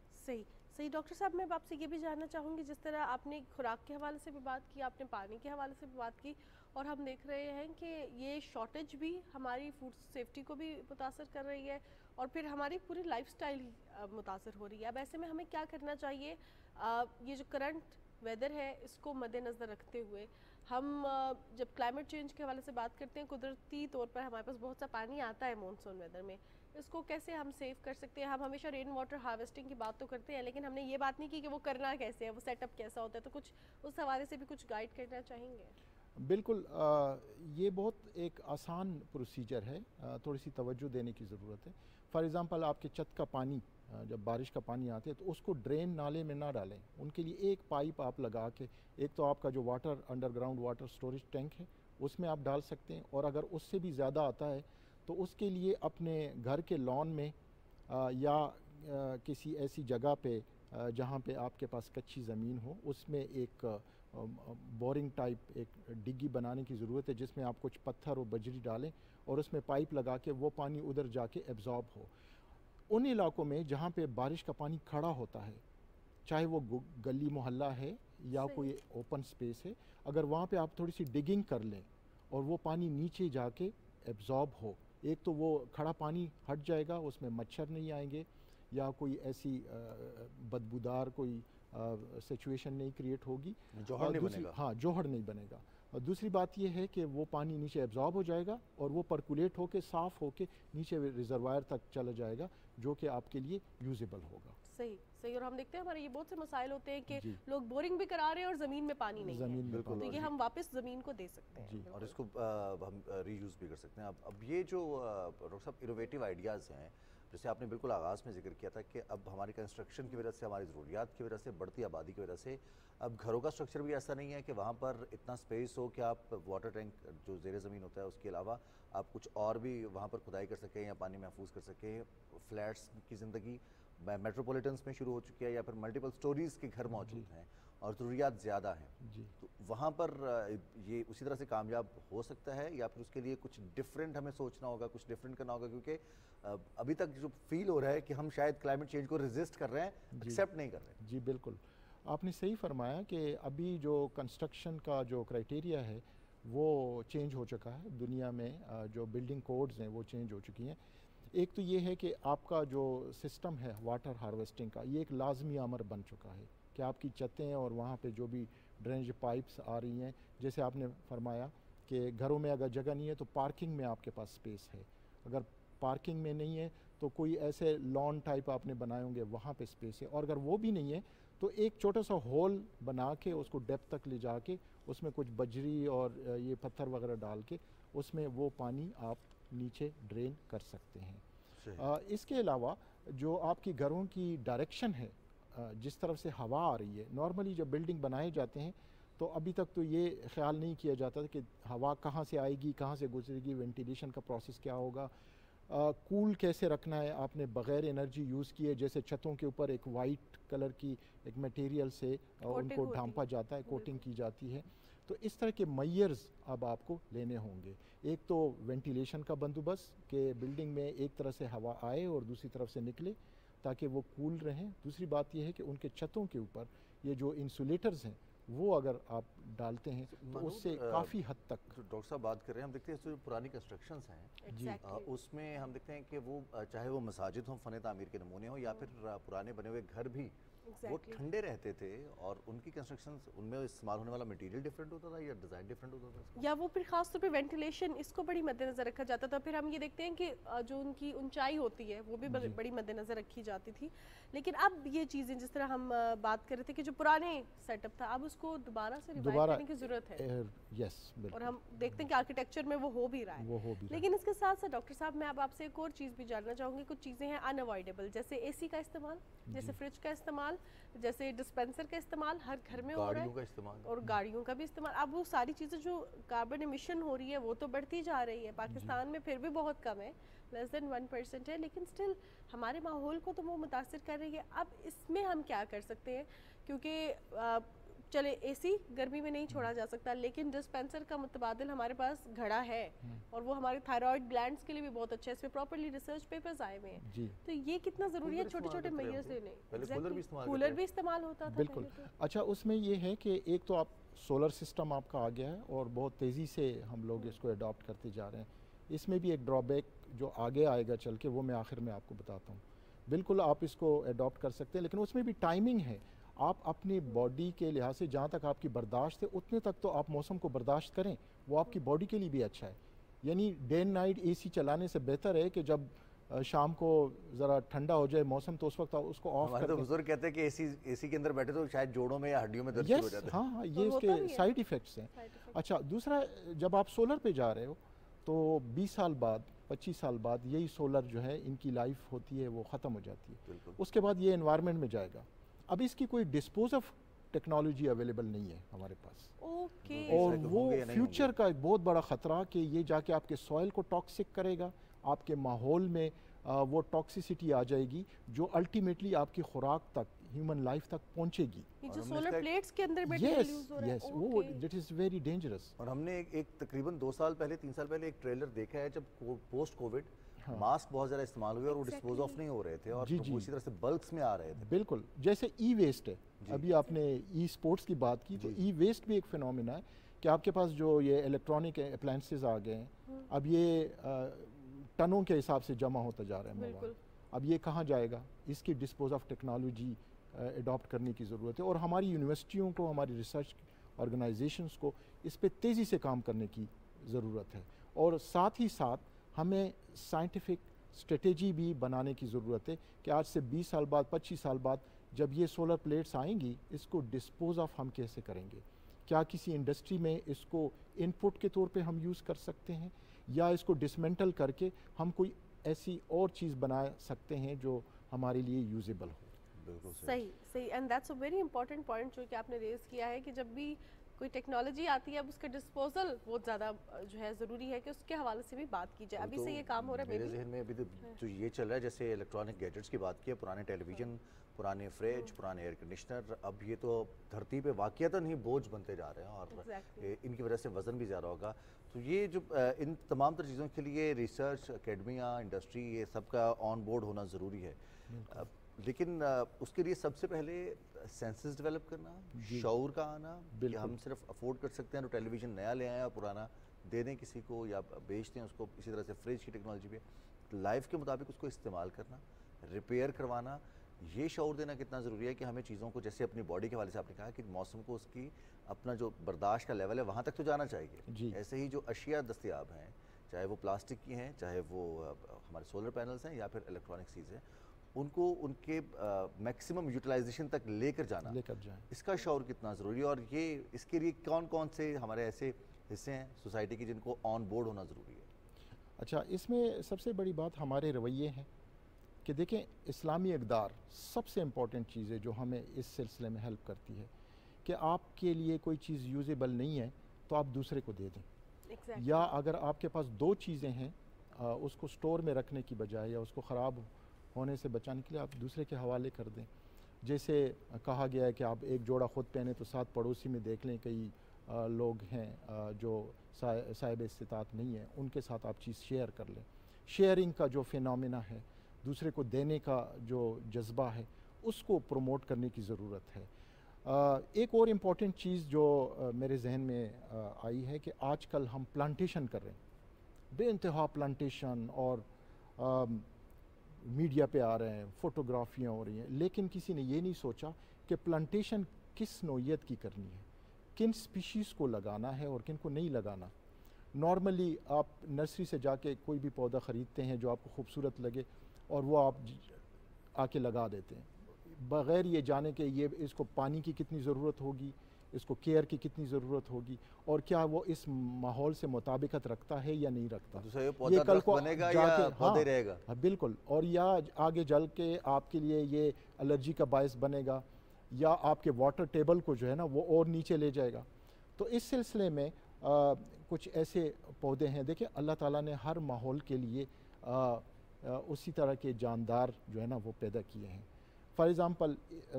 صحیح ڈاکٹر صاحب، میں آپ سے یہ بھی جاننا چاہوں گی، جس طرح آپ نے خوراک کے حوالے سے بھی بات کی، آپ نے پانی کے حوالے سے بھی بات کی اور ہم دیکھ رہے ہیں کہ یہ شارٹیج بھی ہماری فوڈ سیفٹی کو بھی متاثر کر رہی ہے اور پھر ہماری پوری لائف سٹائل متاثر ہو رہی ہے. اب ایسے میں ہمیں کیا کرنا چاہیے؟ یہ جو کرنٹ ویدر ہے اس کو مد نظر رکھتے ہوئے ہم جب کلائمیٹ چینج کے حوالے سے بات کرتے ہیں، قدرتی طور پر ہمارے پاس بہت سا پانی آتا ہے مونسون ویدر میں، اس کو کیسے ہم سیو کر سکتے ہیں؟ ہم ہمیشہ رین واٹر ہارویسٹنگ کی بات تو کرتے ہیں لیکن ہم نے یہ بات نہیں کی کہ وہ کرنا کیسے ہے، وہ سیٹ اپ کیسا ہوتا ہے، تو کچھ اس حوالے سے بھی کچھ گائیڈ کرنا چاہیں گے؟ بالکل، یہ بہت ایک آسان پروسیجر ہے، تھوڑی سی توجہ دینے کی ضرورت ہے. فار ایگزامپل آپ کے چھت کا پانی جب بارش کا پانی آتا ہے تو اس کو ڈرین نالے میں نہ ڈالیں. ان کے لیے ایک پائپ آپ لگا کے، ایک تو آپ کا جو water under ground water storage tank ہے اس میں آپ ڈال سکتے ہیں اور اگر اس سے بھی زیادہ آتا ہے تو اس کے لیے اپنے گھر کے لان میں یا کسی ایسی جگہ پہ جہاں پہ آپ کے پاس کچی زمین ہو اس میں ایک بورنگ ٹائپ ایک ڈگی بنانے کی ضرورت ہے جس میں آپ کچھ پتھر اور بجری ڈالیں اور اس میں پائپ لگا کے وہ پانی ادھر جا کے ایبزارب ہو. ان علاقوں میں جہاں پہ بارش کا پانی کھڑا ہوتا ہے، چاہے وہ گلی محلہ ہے یا کوئی اوپن سپیس ہے، اگر وہاں پہ آپ تھوڑی سی ڈگنگ کر لیں اور وہ پانی نیچے جا کے ایبزارب ہو، ایک تو وہ کھڑا پانی ہٹ جائے گا، اس میں مچھر نہیں آئیں گے یا کوئی ایسی بدبودار کوئی سچویشن نہیں کریٹ ہوگی. جوہر نہیں بنے گا. ہاں جوہر نہیں بنے گا. اور دوسری بات یہ ہے کہ وہ پانی نیچے ایبزارب ہو جائے گا اور وہ پرکولیٹ ہو کے صاف ہو کے نیچے ریزروائر تک چلا جائے گا جو کہ آپ کے لیے یوزیبل ہوگا. صحیح صحیح. اور ہم دیکھتے ہیں ہمارے یہ بہت سے مسائل ہوتے ہیں کہ لوگ بورنگ بھی کرا رہے ہیں اور زمین میں پانی نہیں ہے, تو یہ ہم واپس زمین کو دے سکتے ہیں اور اس کو ہم ری یوز بھی کر سکتے ہیں. اب یہ جو ڈاکٹر صاحب انوویٹیو آئیڈیاز ہیں, جیسے آپ نے بالکل آغاز میں ذکر کیا تھا کہ اب ہماری کنسٹرکشن کی وجہ سے, ہماری ضروریات کی وجہ سے, بڑھتی آبادی کی وجہ سے اب گھروں کا سٹرکچر بھی ایسا نہیں ہے کہ وہاں پر اتنا سپیس ہو کہ آپ واٹر ٹینک جو زیر زمین ہوتا ہے اس کے علاوہ آپ کچھ اور بھی وہاں پر کھدائی کر سکیں یا پانی محفوظ کر سکیں. فلیٹس کی زندگی میٹروپولیٹنس میں شروع ہو چکی ہے یا پھر ملٹیپل سٹوریز کے گھر موجود ہیں اور ضروریات زیادہ ہیں, تو وہاں پر یہ اسی طرح سے کامیاب ہو سکتا ہے یا پھر اس کے لیے کچھ ڈفرینٹ ہمیں سوچنا ہوگا, کچھ ڈفرینٹ کرنا ہوگا, کیونکہ ابھی تک جو فیل ہو رہا ہے کہ ہم شاید کلائمیٹ چینج کو ریزسٹ کر رہے ہیں, ایکسیپٹ نہیں کر رہے ہیں. جی بالکل, آپ نے صحیح فرمایا کہ ابھی جو کنسٹرکشن کا جو کرائٹیریا ہے وہ چینج ہو چکا ہے. دنیا میں جو بلڈنگ کوڈز ہیں وہ چینج ہو چکی ہیں. ایک تو یہ ہے کہ آپ کا جو سسٹم ہے واٹر ہارویسٹنگ کا, یہ ایک لازمی امر بن چکا ہے کہ آپ کی چھتیں اور وہاں پہ جو بھی ڈرینج پائپس آ رہی ہیں, جیسے آپ نے فرمایا کہ گھروں میں اگر جگہ نہیں ہے تو پارکنگ میں آپ کے پاس سپیس ہے, اگر پارکنگ میں نہیں ہے تو کوئی ایسے لان ٹائپ آپ نے بنائے ہوں گے وہاں پہ سپیس ہے, اور اگر وہ بھی نہیں ہے تو ایک چھوٹا سا ہول بنا کے اس کو ڈیپتھ تک لے جا کے اس میں کچھ بجری اور یہ پتھر وغیرہ ڈال کے اس میں وہ پانی آپ نیچے ڈرین کر سکتے ہیں. اس کے علاوہ جو آپ کی گھروں کی ڈائریکشن ہے, جس طرف سے ہوا آ رہی ہے, نارملی جب بلڈنگ بنائے جاتے ہیں تو ابھی تک تو یہ خیال نہیں کیا جاتا کہ ہوا کہاں سے آئے گی, کہاں سے گزرے گی, وینٹیلیشن کا پروسیس کیا ہوگا, کول کیسے رکھنا ہے. آپ نے بغیر انرجی یوز کیے جیسے چھتوں کے اوپر ایک وائٹ کلر کی ایک میٹیریل سے ان کو ڈھانپا جاتا ہے, کوٹنگ کی جاتی ہے. تو اس طرح کے میئرز اب آپ کو لینے ہوں گے. ایک تو وینٹیلیشن کا بندوبست کہ بلڈنگ میں ایک طرح سے ہوا آئے اور دوسری طرف سے نکلے تاکہ وہ کول رہیں. دوسری بات یہ ہے کہ ان کے چھتوں کے اوپر یہ جو انسولیٹرز ہیں وہ اگر آپ ڈالتے ہیں تو اس سے کافی حد تک. ڈاکٹر صاحب بات کر رہے ہیں, ہم دیکھتے ہیں جو پرانی کنسٹرکشنز ہیں اس میں ہم دیکھتے ہیں کہ وہ چاہے وہ مساجد ہوں, فن تعمیر کے نمونے ہوں, یا پھر پرانے بنے ہوئے گھر بھی, وہ ٹھنڈے رہتے تھے اور ان کی کنسٹرکشنز, ان میں استعمال ہونے والا مٹیریل ڈفرینٹ ہوتا تھا یا ڈیزائن ڈفرینٹ ہوتا تھا, یا وہ پھر خاص طور پہ وینٹیلیشن اس کو بڑی مد نظر رکھا جاتا تھا. پھر ہم یہ دیکھتے ہیں کہ جو ان کی اونچائی ہوتی ہے وہ بھی بڑی مد نظر رکھی جاتی تھی. لیکن اب یہ چیزیں جس طرح ہم بات کر رہے تھے کہ جو پرانے سیٹ اپ تھا اب اس کو دوبارہ سے ریوائو کرنے کی ضرورت ہے. اور ہم دیکھتے ہیں کہ آرکیٹیکچر میں وہ ہو بھی رہا ہے. لیکن اس کے ساتھ ساتھ ڈاکٹر صاحب میں اب آپ سے ایک اور چیز بھی جاننا چاہوں گی. کچھ چیزیں ہیں انوائڈیبل, جیسے اے سی کا استعمال, جیسے فریج کا استعمال, جیسے ڈسپینسر کا استعمال ہر گھر میں ہو رہا ہے, اور گاڑیوں کا بھی استعمال. اب وہ ساری چیزیں جو کاربن ایمیشن ہو رہی ہے وہ تو بڑھتی جا رہی ہے. پاکستان میں پھر بھی بہت کم ہے, لیس دین 1% ہے, لیکن سٹل ہمارے ماحول کو تو وہ متاثر کر رہی ہے. اب اس میں ہم کیا کر سکتے ہیں, کیونکہ چلے اے سی گرمی میں نہیں چھوڑا جا سکتا, لیکن ڈسپینسر کا متبادل ہمارے پاس گھڑا ہے اور وہ ہمارے تھائرائڈ گلینڈز کے لیے بھی بہت اچھا ہے. اس پہ پراپرلی ریسرچ پیپرز آئے ہوئے ہیں. تو یہ کتنا ضروری ہے چھوٹے چھوٹے میئرز لینے. کولر بھی استعمال ہوتا تھا بالکل. اچھا, اس میں یہ ہے کہ ایک تو آپ سولر سسٹم آپ کا آ گیا ہے اور بہت تیزی سے ہم لوگ اس کو اڈاپٹ کرتے جا رہے ہیں. اس میں بھی ایک ڈرا بیک جو آگے آئے گا چل کے وہ میں آخر میں آپ کو بتاتا ہوں. بالکل آپ اس کو اڈاپٹ کر سکتے ہیں, لیکن اس میں بھی ٹائمنگ ہے. آپ اپنی باڈی کے لحاظ سے جہاں تک آپ کی برداشت ہے اتنے تک تو آپ موسم کو برداشت کریں, وہ آپ کی باڈی کے لیے بھی اچھا ہے. یعنی ڈے اینڈ نائٹ اے سی چلانے سے بہتر ہے کہ جب شام کو ذرا ٹھنڈا ہو جائے موسم تو اس وقت اس کو آف کر دیں. بزرگ کہتے ہیں کہ اے سی کے اندر بیٹھے تو شاید جوڑوں میں یا ہڈیوں میں درد ہو جاتا ہے. ہاں, یہ اس کے سائیڈ ایفیکٹس ہیں. اچھا, دوسرا جب آپ سولر پہ جا رہے ہو تو 20 سال بعد 25 سال بعد یہی سولر جو ہے ان کی لائف ہوتی ہے وہ ختم ہو جاتی ہے. اس کے بعد یہ انوائرمنٹ میں جائے گا. اب اس کی کوئی ڈسپوز آف ٹیکنالوجی اویلیبل نہیں ہے ہمارے پاس, اور وہ فیوچر کا ایک بہت بڑا خطرہ کہ یہ جا کے آپ کے سوائل کو ٹاکسک کرے گا, آپ کے ماحول میں وہ ٹاکسیسٹی آ جائے گی جو الٹیمیٹلی آپ کی خوراک تک, ہیومن لائف تک پہنچے گی. جو سولر پلیٹس کے اندر میٹیریل یوز ہو رہا ہے, وہ دیٹ از ویری ڈینجرس. اور ہم نے ایک تقریباً 2 سال پہلے 3 سال پہلے ایک ٹریلر دیکھا ہے جب پوسٹ کووڈ ماسک بہت زیادہ استعمال ہوئے اور وہ ڈسپوز آف نہیں ہو رہے تھے اور اسی طرح سے بلکس میں آ رہے تھے. بالکل, جیسے ای ویسٹ ہے. ابھی آپ نے ای اسپورٹس کی بات کی, تو ای ویسٹ بھی ایک فینومینا ہے کہ آپ کے پاس جو یہ الیکٹرانک اپلائنسز آ گئے ہیں, اب یہ ٹنوں کے حساب سے جمع ہوتا جا رہا ہے مواد. اب یہ کہاں جائے گا, اس کی ڈسپوز آف ٹیکنالوجی اڈاپٹ کرنے کی ضرورت ہے، اور ہماری یونیورسٹیوں کو، ہماری ریسرچ آرگنائزیشنس کو اس پہ تیزی سے کام کرنے کی ضرورت ہے، اور ساتھ ہی ساتھ ہمیں سائنٹیفک اسٹریٹجی بھی بنانے کی ضرورت ہے کہ آج سے 20 سال بعد، 25 سال بعد جب یہ سولر پلیٹس آئیں گی، اس کو ڈسپوز آف ہم کیسے کریں گے؟ کیا کسی انڈسٹری میں اس کو ان پٹ کے طور پہ ہم یوز کر سکتے ہیں، یا اس کو ڈسمنٹل کر کے ہم کوئی ایسی اور چیز بنا سکتے ہیں جو ہمارے لیے یوزیبل ہو؟ بالکل صحیح and that's a very important point جو کہ آپ نے ریز کیا ہے کہ جب بھی کوئی ٹیکنالوجی آتی ہے اب اس کا ڈسپوزل بہت زیادہ جو ہے ضروری ہے کہ اس کے حوالے سے بھی بات کی جائے. ابھی سے یہ کام ہو رہا ہے. میرے ذہن میں ابھی تو یہ چل رہا ہے جیسے الیکٹرانک گیجٹس کی بات کی ہے, پرانے ٹیلی ویژن, پرانے فریج, پرانے ایئر کنڈیشنر, اب یہ تو دھرتی پہ واقعتاً ہی بوجھ بنتے جا رہے ہیں اور ان کی وجہ سے وزن بھی زیادہ ہوگا. تو یہ جو ان تمام تر چیزوں کے لیے ریسرچ, اکیڈمیا, انڈسٹری, یہ سب کا آن بورڈ ہونا ضروری ہے. لیکن اس کے لیے سب سے پہلے سینسز ڈیولپ کرنا, شعور کا آنا کہ ہم صرف افورڈ کر سکتے ہیں تو ٹیلی ویژن نیا لے آئیں اور پرانا دے دیں کسی کو یا بیچ دیں اس کو. اسی طرح سے فریج کی ٹیکنالوجی پہ لائف کے مطابق اس کو استعمال کرنا, ریپیئر کروانا, یہ شعور دینا کتنا ضروری ہے کہ ہمیں چیزوں کو جیسے اپنی باڈی کے حوالے سے آپ نے کہا کہ موسم کو اس کی اپنا جو برداشت کا لیول ہے وہاں تک تو جانا چاہیے. ایسے ہی جو اشیاء دستیاب ہیں, چاہے وہ پلاسٹک کی ہیں, چاہے وہ ہمارے سولر پینلز ہیں یا پھر الیکٹرانک چیزیں ہیں, ان کو ان کے میکسیمم یوٹیلائزیشن تک لے کر جانا, اس کا شعور کتنا ضروری ہے. اور یہ اس کے لیے کون کون سے ہمارے ایسے حصے ہیں سوسائٹی کے جن کو آن بورڈ ہونا ضروری ہے؟ اچھا, اس میں سب سے بڑی بات ہمارے رویے ہیں کہ دیکھیں اسلامی اقدار سب سے امپورٹنٹ چیز ہے جو ہمیں اس سلسلے میں ہیلپ کرتی ہے کہ آپ کے لیے کوئی چیز یوزیبل نہیں ہے تو آپ دوسرے کو دے دیں, یا اگر آپ کے پاس دو چیزیں ہیں اس کو سٹور میں رکھنے کی بجائے یا اس کو خراب ہونے سے بچانے کے لیے آپ دوسرے کے حوالے کر دیں. جیسے کہا گیا ہے کہ آپ ایک جوڑا خود پہنے تو 7 پڑوسی میں دیکھ لیں, کئی لوگ ہیں جو صاحب استطاعت نہیں ہیں, ان کے ساتھ آپ چیز شیئر کر لیں. شیئرنگ کا جو فینومینا ہے, دوسرے کو دینے کا جو جذبہ ہے, اس کو پروموٹ کرنے کی ضرورت ہے. ایک اور امپورٹنٹ چیز جو میرے ذہن میں آئی ہے کہ آج کل ہم پلانٹیشن کر رہے ہیں, بے انتہا پلانٹیشن, اور میڈیا پہ آ رہے ہیں, فوٹوگرافیاں ہو رہی ہیں, لیکن کسی نے یہ نہیں سوچا کہ پلانٹیشن کس نوعیت کی کرنی ہے, کن سپیشیز کو لگانا ہے اور کن کو نہیں لگانا. نارملی آپ نرسری سے جا کے کوئی بھی پودا خریدتے ہیں جو آپ کو خوبصورت لگے اور وہ آپ آ کے لگا دیتے ہیں بغیر یہ جانے کہ یہ اس کو پانی کی کتنی ضرورت ہوگی, اس کو کیئر کی کتنی ضرورت ہوگی, اور کیا وہ اس ماحول سے مطابقت رکھتا ہے یا نہیں رکھتا. یہ کل کو بنے گا یا پودے رہے گا, بالکل, اور یا آگے جل کے آپ کے لیے یہ الرجی کا باعث بنے گا یا آپ کے واٹر ٹیبل کو جو ہے نا وہ اور نیچے لے جائے گا. تو اس سلسلے میں کچھ ایسے پودے ہیں, دیکھیں اللہ تعالیٰ نے ہر ماحول کے لیے اسی طرح کے جاندار جو ہے نا وہ پیدا کیے ہیں. فار ایگزامپل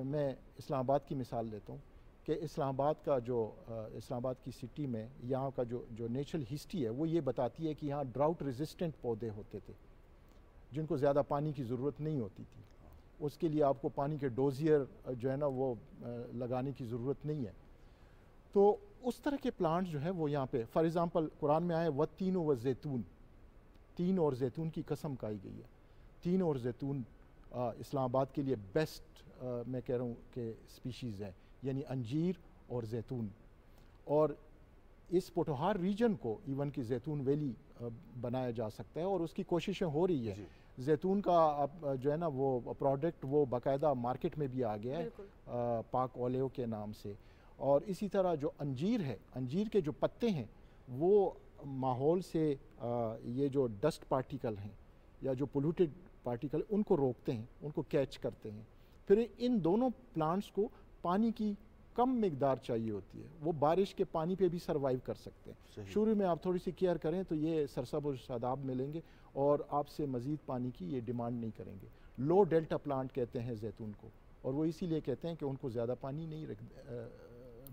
میں اسلام آباد کی مثال لیتا ہوں کہ اسلام آباد کا جو اسلام آباد کی سٹی میں یہاں کا جو نیچرل ہسٹری ہے وہ یہ بتاتی ہے کہ یہاں ڈراؤٹ ریزسٹنٹ پودے ہوتے تھے جن کو زیادہ پانی کی ضرورت نہیں ہوتی تھی. اس کے لیے آپ کو پانی کے ڈوزیئر جو ہے نا وہ لگانے کی ضرورت نہیں ہے. تو اس طرح کے پلانٹس جو ہیں وہ یہاں پہ, فار ایگزامپل قرآن میں آئے وَالتِّینُ وَالزَّیتُون, تین اور زیتون کی قسم کھائی گئی ہے. تین اور زیتون اسلام آباد کے لیے بیسٹ میں کہہ رہا ہوں کہ سپیشیز ہیں, یعنی انجیر اور زیتون. اور اس پوٹوہار ریجن کو ایون کہ زیتون ویلی بنایا جا سکتا ہے اور اس کی کوششیں ہو رہی ہے. زیتون کا جو ہے نا وہ پروڈکٹ وہ باقاعدہ مارکیٹ میں بھی آ گیا ہے پاک اولیو کے نام سے. اور اسی طرح جو انجیر ہے, انجیر کے جو پتے ہیں وہ ماحول سے یہ جو ڈسٹ پارٹیکل ہیں یا جو پولوٹیڈ پارٹیکل ان کو روکتے ہیں, ان کو کیچ کرتے ہیں. پھر ان دونوں پلانٹس کو پانی کی کم مقدار چاہیے ہوتی ہے, وہ بارش کے پانی پہ بھی سروائیو کر سکتے ہیں. شروع میں آپ تھوڑی سی کیئر کریں تو یہ سرسب و شاداب ملیں گے اور آپ سے مزید پانی کی یہ ڈیمانڈ نہیں کریں گے. لو ڈیلٹا پلانٹ کہتے ہیں زیتون کو, اور وہ اسی لیے کہتے ہیں کہ ان کو زیادہ پانی نہیں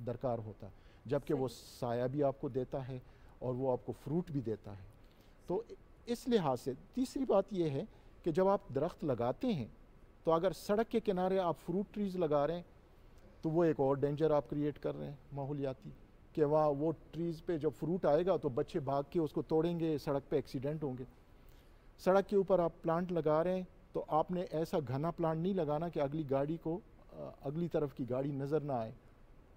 درکار ہوتا, جبکہ وہ سایہ بھی آپ کو دیتا ہے اور وہ آپ کو فروٹ بھی دیتا ہے. تو اس لحاظ سے تیسری بات یہ ہے کہ جب آپ درخت لگاتے ہیں تو اگر سڑک کے کنارے آپ فروٹ ٹریز لگا رہے ہیں تو وہ ایک اور ڈینجر آپ کریٹ کر رہے ہیں ماحولیاتی, کہ وہاں وہ ٹریز پہ جب فروٹ آئے گا تو بچے بھاگ کے اس کو توڑیں گے, سڑک پہ ایکسیڈنٹ ہوں گے. سڑک کے اوپر آپ پلانٹ لگا رہے ہیں تو آپ نے ایسا گھنا پلانٹ نہیں لگانا کہ اگلی گاڑی کو اگلی طرف کی گاڑی نظر نہ آئے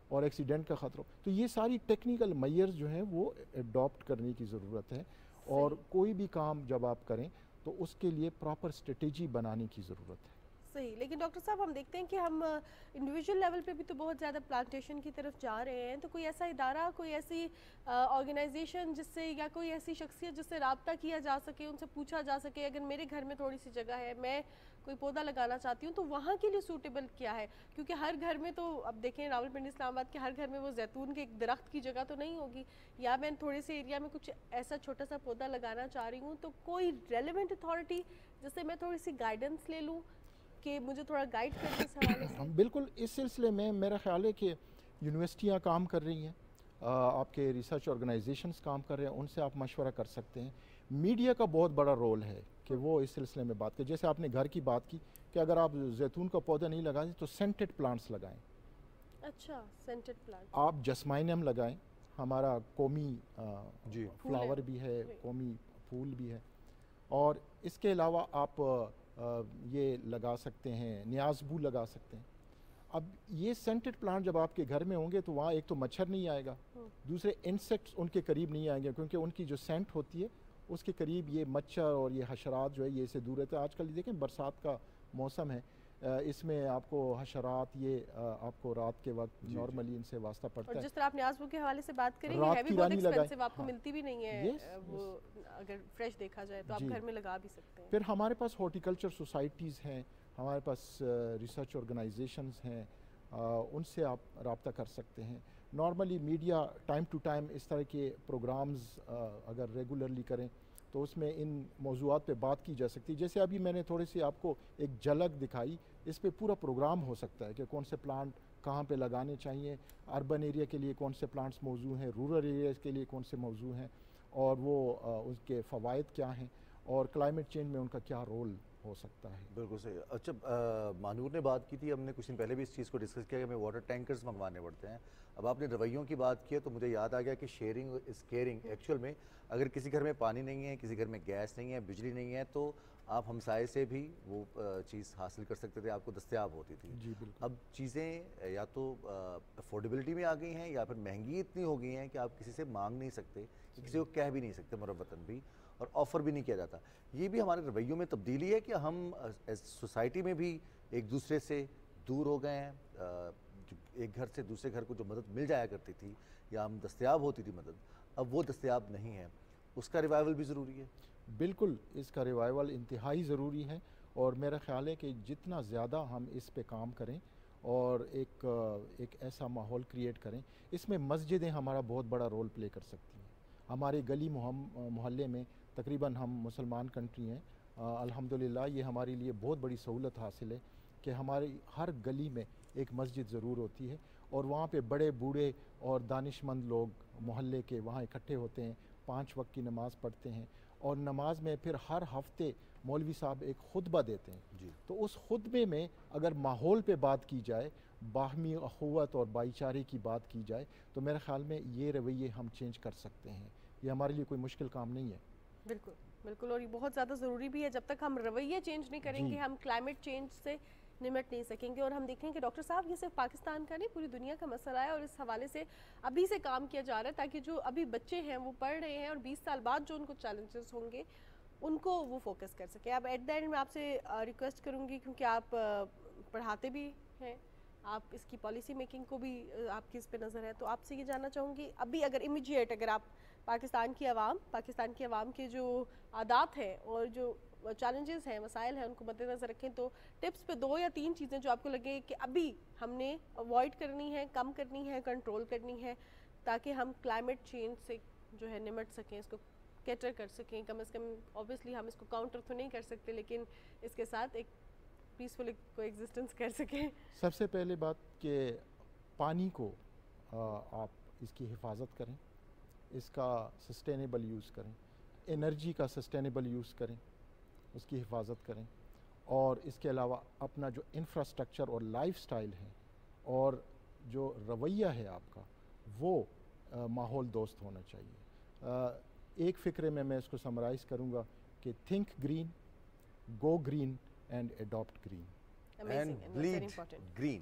اور ایکسیڈنٹ کا خطرہ. تو یہ ساری ٹیکنیکل میئرز جو ہیں وہ اڈاپٹ کرنے کی ضرورت ہے, اور کوئی بھی کام جب آپ کریں تو اس کے لیے پراپر اسٹریٹجی بنانے کی ضرورت ہے. صحیح. لیکن ڈاکٹر صاحب ہم دیکھتے ہیں کہ ہم انڈیویجول لیول پہ بھی تو بہت زیادہ پلانٹیشن کی طرف جا رہے ہیں, تو کوئی ایسا ادارہ, کوئی ایسی آرگنائزیشن جس سے, یا کوئی ایسی شخصیت جس سے رابطہ کیا جا سکے, ان سے پوچھا جا سکے اگر میرے گھر میں تھوڑی سی جگہ ہے, میں کوئی پودا لگانا چاہتی ہوں, تو وہاں کے لیے سوٹیبل کیا ہے؟ کیونکہ ہر گھر میں تو اب دیکھیں راولپنڈی اسلام آباد کے ہر گھر میں وہ زیتون کے ایک درخت کی جگہ تو نہیں ہوگی, یا میں تھوڑے سے ایریا میں کچھ ایسا چھوٹا سا پودا لگانا چاہ رہی ہوں, تو کوئی ریلیونٹ اتھارٹی جس سے میں تھوڑی سی گائیڈنس لے لوں کہ مجھے تھوڑا گائیڈ کرنے اس حوالے سے؟ بالکل. اس سلسلے میں میرا خیال ہے کہ یونیورسٹیاں کام کر رہی ہیں, آپ کے ریسرچ آرگنائزیشنز کام کر رہے ہیں, ان سے آپ مشورہ کر سکتے ہیں. میڈیا کا بہت بڑا رول ہے کہ وہ اس سلسلے میں بات کرے. جیسے آپ نے گھر کی بات کی کہ اگر آپ زیتون کا پودا نہیں لگائیں تو سینٹڈ پلانٹس لگائیں. اچھا, سینٹڈ پلانٹ. آپ جسمائنم لگائیں, ہمارا قومی فلاور بھی ہے, قومی پھول بھی ہے. اور اس کے علاوہ آپ یہ لگا سکتے ہیں, نیازبو لگا سکتے ہیں. اب یہ سینٹڈ پلانٹ جب آپ کے گھر میں ہوں گے تو وہاں ایک تو مچھر نہیں آئے گا, دوسرے انسیکٹس ان کے قریب نہیں آئیں گے, کیونکہ ان کی جو سینٹ ہوتی ہے اس کے قریب یہ مچھر اور یہ حشرات جو ہے یہ سے دور رہتے ہیں. آج کل دیکھیں برسات کا موسم ہے, اس میں آپ کو حشرات یہ آپ کو رات کے وقت نارملی ان سے واسطہ پڑتا ہے. اور جس طرح آپ نیازبو کے حوالے سے بات کریں, یہ ہے بھی بہت ایکسپینسو, آپ کو ملتی بھی نہیں ہے, وہ اگر فریش دیکھا جائے تو آپ گھر میں لگا بھی سکتے ہیں. پھر ہمارے پاس ہارٹیکلچر سوسائٹیز ہیں, ہمارے پاس ریسرچ آرگنائزیشنز ہیں, ان سے آپ رابطہ کر سکتے ہیں. Normally media time to time اس طرح کے پروگرامز اگر ریگولرلی کریں تو اس میں ان موضوعات پہ بات کی جا سکتی ہے. جیسے ابھی میں نے تھوڑی سی آپ کو ایک جھلک دکھائی, اس پہ پورا پروگرام ہو سکتا ہے کہ کون سے پلانٹ کہاں پہ لگانے چاہیے, اربن ایریا کے لیے کون سے پلانٹس موزوں ہیں, رورل ایریاز کے لیے کون سے موزوں ہیں, اور وہ اس کے فوائد کیا ہیں, اور کلائمیٹ چینج میں ان کا کیا رول ہو سکتا ہے. بالکل صحیح. اچھا, مانور نے بات کی تھی, ہم نے کچھ دن پہلے بھی اس چیز کو ڈسکس کیا کہ ہمیں واٹر ٹینکرز منگوانے پڑتے ہیں. اب آپ نے رویوں کی بات کی ہے تو مجھے یاد آ گیا کہ شیئرنگ از کیئرنگ. ایکچوئل میں اگر کسی گھر میں پانی نہیں ہے, کسی گھر میں گیس نہیں ہے, بجلی نہیں ہے, تو آپ ہمسائے سے بھی وہ چیز حاصل کر سکتے تھے, آپ کو دستیاب ہوتی تھی. جی بالکل. اب چیزیں یا تو افورڈیبلٹی میں آ گئی ہیں, یا پھر مہنگی اتنی ہو گئی ہیں کہ آپ کسی سے مانگ نہیں سکتے, کسی کو کہہ بھی نہیں سکتے مروتاً بھی, اور آفر بھی نہیں کیا جاتا. یہ بھی ہمارے رویوں میں تبدیلی ہے کہ ہم سوسائٹی میں بھی ایک دوسرے سے دور ہو گئے ہیں. ایک گھر سے دوسرے گھر کو جو مدد مل جایا کرتی تھی یا ہم دستیاب ہوتی تھی مدد, اب وہ دستیاب نہیں ہے. اس کا ریوائول بھی ضروری ہے. بالکل, اس کا ریوائول انتہائی ضروری ہے, اور میرا خیال ہے کہ جتنا زیادہ ہم اس پہ کام کریں اور ایک ایسا ماحول کریٹ کریں, اس میں مسجدیں ہمارا بہت بڑا رول پلے کر سکتی ہیں. ہمارے گلی محلے میں تقریباً ہم مسلمان کنٹری ہیں, الحمدللہ یہ ہمارے لیے بہت بڑی سہولت حاصل ہے کہ ہماری ہر گلی میں ایک مسجد ضرور ہوتی ہے, اور وہاں پہ بڑے بوڑھے اور دانش مند لوگ محلے کے وہاں اکٹھے ہوتے ہیں, 5 وقت کی نماز پڑھتے ہیں, اور نماز میں پھر ہر ہفتے مولوی صاحب ایک خطبہ دیتے ہیں. جی. تو اس خطبے میں اگر ماحول پہ بات کی جائے, باہمی اخوت اور بھائی چارے کی بات کی جائے, تو میرے خیال میں یہ رویے ہم چینج کر سکتے ہیں. یہ ہمارے لیے کوئی مشکل کام نہیں ہے. بالکل بالکل, اور یہ بہت زیادہ ضروری بھی ہے. جب تک ہم رویے چینج نہیں کریں گے ہم کلائمیٹ چینج سے نمٹ نہیں سکیں گے. اور ہم دیکھیں کہ ڈاکٹر صاحب یہ صرف پاکستان کا نہیں, پوری دنیا کا مسئلہ ہے, اور اس حوالے سے ابھی سے کام کیا جا رہا ہے تاکہ جو ابھی بچے ہیں وہ پڑھ رہے ہیں اور 20 سال بعد جو ان کو چیلنجز ہوں گے ان کو وہ فوکس کر سکیں. اب ایٹ دا اینڈ میں آپ سے ریکویسٹ کروں گی, کیونکہ آپ پڑھاتے بھی ہیں, آپ اس کی پالیسی میکنگ کو بھی آپ کی اس پہ نظر ہے, تو آپ سے یہ جاننا چاہوں گی ابھی اگر امیجیٹ اگر آپ پاکستان کی عوام کے جو عادات ہیں اور جو چیلنجز ہیں, مسائل ہیں, ان کو مد نظر رکھیں, تو ٹپس پہ 2 یا 3 چیزیں جو آپ کو لگے کہ ابھی ہم نے اوائڈ کرنی ہے, کم کرنی ہے, کنٹرول کرنی ہے, تاکہ ہم کلائمیٹ چینج سے جو ہے نمٹ سکیں, اس کو کیٹر کر سکیں. کم از کم اوبیسلی ہم اس کو کاؤنٹر تو نہیں کر سکتے, لیکن اس کے ساتھ ایک پیسفل کو ایگزسٹنس کر سکیں. سب سے پہلے بات کہ پانی کو آپ اس کی حفاظت کریں, اس کا سسٹینیبل یوز کریں, انرجی کا سسٹینیبل یوز کریں, اس کی حفاظت کریں, اور اس کے علاوہ اپنا جو انفراسٹرکچر اور لائف سٹائل ہے اور جو رویہ ہے آپ کا وہ ماحول دوست ہونا چاہیے. ایک فکرے میں اس کو سمرائز کروں گا کہ think green, go green and adapt green. and bleed green,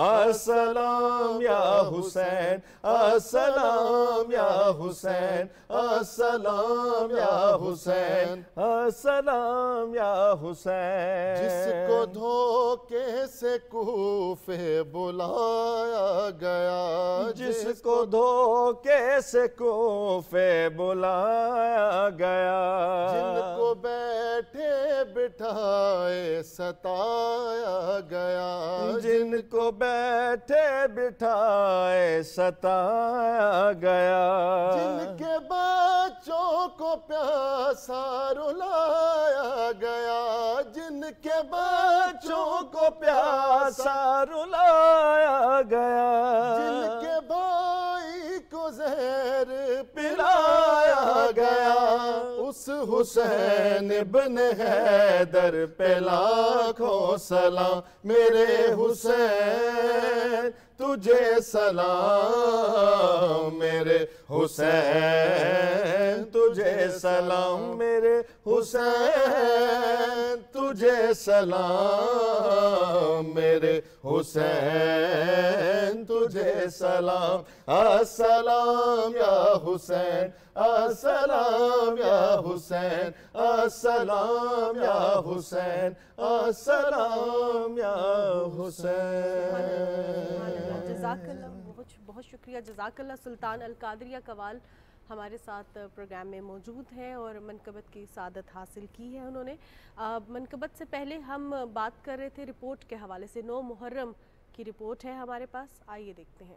السلام یا حسین السلام یا حسین السلام یا حسین السلام یا حسین جس کو دھوکے سے کوفے بلایا گیا جس کو دھوکے سے کوفے بلایا گیا جن کو بیٹھے بٹھائے ستایا گیا جن کو بیٹھے بٹھائے ستایا گیا جن کے بچوں کو پیاسا رلایا گیا جن کے بچوں کو پیاسا رلایا گیا جن کے بھائی کو زہر پلایا گیا اس حسین ابن حیدر پہ لاکھوں سلام میرے حسین تجھے سلام میرے حسین تجھے سلام میرے حسین تجھے سلام میرے حسین تجھے سلام السلام یا حسین السلام یا حسین السلام یا حسین السلام یا حسین جزاک اللہ بہت شکریہ جزاک اللہ سلطان القادریہ قوال ہمارے ساتھ پروگرام میں موجود ہیں اور منقبت کی سعادت حاصل کی ہے انہوں نے منقبت سے پہلے ہم بات کر رہے تھے رپورٹ کے حوالے سے 9 محرم کی رپورٹ ہے ہمارے پاس آئیے دیکھتے ہیں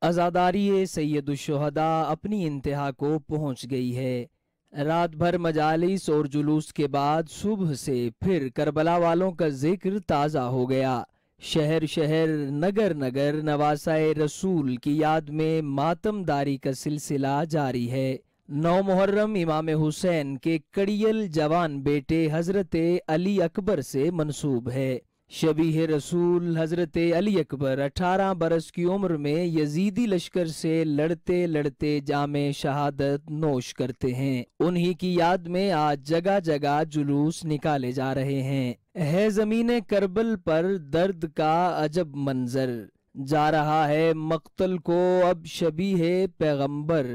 عزاداری سید الشہداء اپنی انتہا کو پہنچ گئی ہے رات بھر مجالس اور جلوس کے بعد صبح سے پھر کربلا والوں کا ذکر تازہ ہو گیا شہر شہر نگر نگر نواسۂ رسول کی یاد میں ماتم داری کا سلسلہ جاری ہے 9 محرم امام حسین کے کڑیل جوان بیٹے حضرت علی اکبر سے منسوب ہے شبیہ رسول حضرت علی اکبر 18 برس کی عمر میں یزیدی لشکر سے لڑتے لڑتے جام شہادت نوش کرتے ہیں انہی کی یاد میں آج جگہ جگہ جلوس نکالے جا رہے ہیں ہے زمین کربل پر درد کا عجب منظر جا رہا ہے مقتل کو اب شبیہ پیغمبر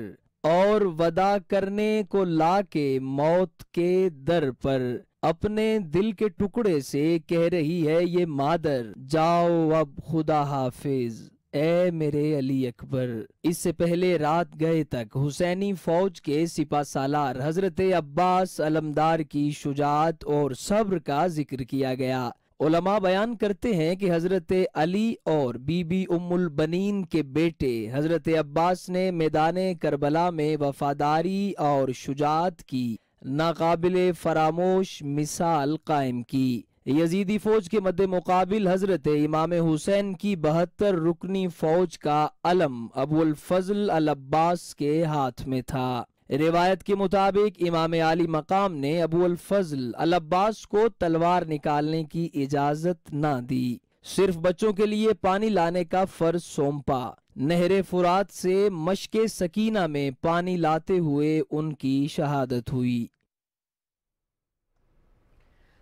اور وداع کرنے کو لا کے موت کے در پر اپنے دل کے ٹکڑے سے کہہ رہی ہے یہ مادر جاؤ اب خدا حافظ اے میرے علی اکبر اس سے پہلے رات گئے تک حسینی فوج کے سپہ سالار حضرت عباس علمدار کی شجاعت اور صبر کا ذکر کیا گیا علماء بیان کرتے ہیں کہ حضرت علی اور بی بی ام البنین کے بیٹے حضرت عباس نے میدان کربلا میں وفاداری اور شجاعت کی ناقابل فراموش مثال قائم کی یزیدی فوج کے مد مقابل حضرت امام حسین کی 72 رکنی فوج کا علم ابو الفضل العباس کے ہاتھ میں تھا روایت کے مطابق امام عالی مقام نے ابو الفضل العباس کو تلوار نکالنے کی اجازت نہ دی صرف بچوں کے لیے پانی لانے کا فرض سونپا نہر فرات سے مشق سکینہ میں پانی لاتے ہوئے ان کی شہادت ہوئی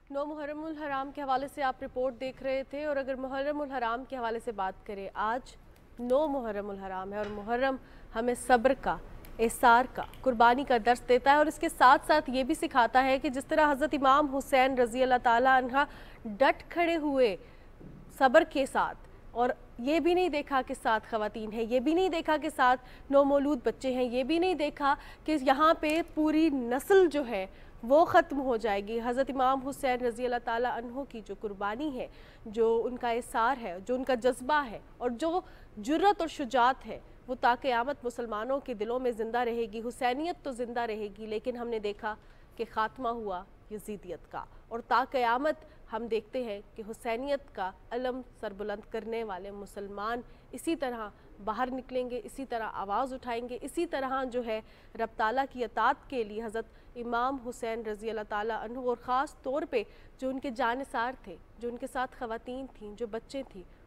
9 محرم الحرام کے حوالے سے آپ رپورٹ دیکھ رہے تھے اور اگر محرم الحرام کے حوالے سے بات کریں آج 9 محرم الحرام ہے اور محرم ہمیں صبر کا احسار کا قربانی کا درس دیتا ہے اور اس کے ساتھ ساتھ یہ بھی سکھاتا ہے کہ جس طرح حضرت امام حسین رضی اللہ تعالیٰ عنہ ڈٹ کھڑے ہوئے صبر کے ساتھ اور یہ بھی نہیں دیکھا کہ 7 خواتین ہیں یہ بھی نہیں دیکھا کہ 7 نومولود بچے ہیں یہ بھی نہیں دیکھا کہ یہاں پہ پوری نسل جو ہے وہ ختم ہو جائے گی حضرت امام حسین رضی اللہ تعالیٰ عنہ کی جو قربانی ہے جو ان کا احسار ہے جو ان کا جذبہ ہے اور جو جرت اور شجاعت ہے وہ تا قیامت مسلمانوں کے دلوں میں زندہ رہے گی حسینیت تو زندہ رہے گی لیکن ہم نے دیکھا کہ خاتمہ ہوا یزیدیت کا اور تا قیامت ہم دیکھتے ہیں کہ حسینیت کا علم سربلند کرنے والے مسلمان اسی طرح باہر نکلیں گے اسی طرح آواز اٹھائیں گے اسی طرح جو ہے رب تعالیٰ کی اطاعت کے لیے حضرت امام حسین رضی اللہ تعالیٰ عنہ اور خاص طور پہ جو ان کے جانثار تھے جو ان کے ساتھ خواتین تھیں جو بچے تھیں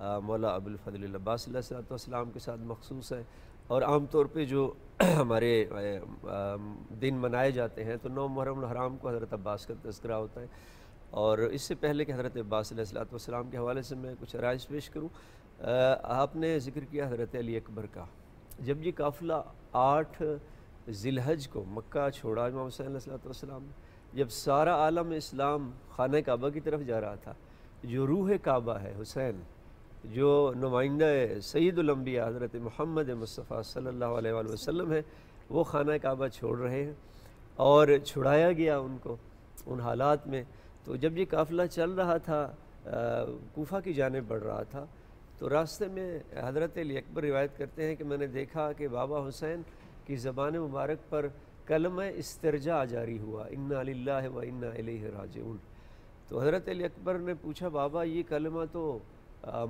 مولا ابوالفضل العباس علیہ الصلوۃ والسلام کے ساتھ مخصوص ہے، اور عام طور پہ جو ہمارے دن منائے جاتے ہیں تو 9 محرم الحرام کو حضرت عباس کا تذکرہ ہوتا ہے، اور اس سے پہلے کہ حضرت عباس علیہ الصلوۃ والسلام کے حوالے سے میں کچھ رائج پیش کروں، آپ نے ذکر کیا حضرت علی اکبر کا۔ جب یہ قافلہ 8 ذی الحج کو مکہ چھوڑا امام حسین علیہ الصلوۃ والسلام نے، جب سارا عالم اسلام خانہ کعبہ کی طرف جا رہا تھا، جو روح کعبہ ہے حسین، جو نمائندہ سید الانبیاء حضرت محمد مصطفیٰ صلی اللہ علیہ وآلہ وسلم ہے، وہ خانہ کعبہ چھوڑ رہے ہیں، اور چھڑایا گیا ان کو ان حالات میں۔ تو جب یہ قافلہ چل رہا تھا، کوفہ کی جانب بڑھ رہا تھا، تو راستے میں حضرت علی اکبر روایت کرتے ہیں کہ میں نے دیکھا کہ بابا حسین کی زبان مبارک پر کلمہ استرجاع جاری ہوا، انا للہ و انا الیہ راجعون۔ تو حضرت علی اکبر نے پوچھا بابا یہ کلمہ تو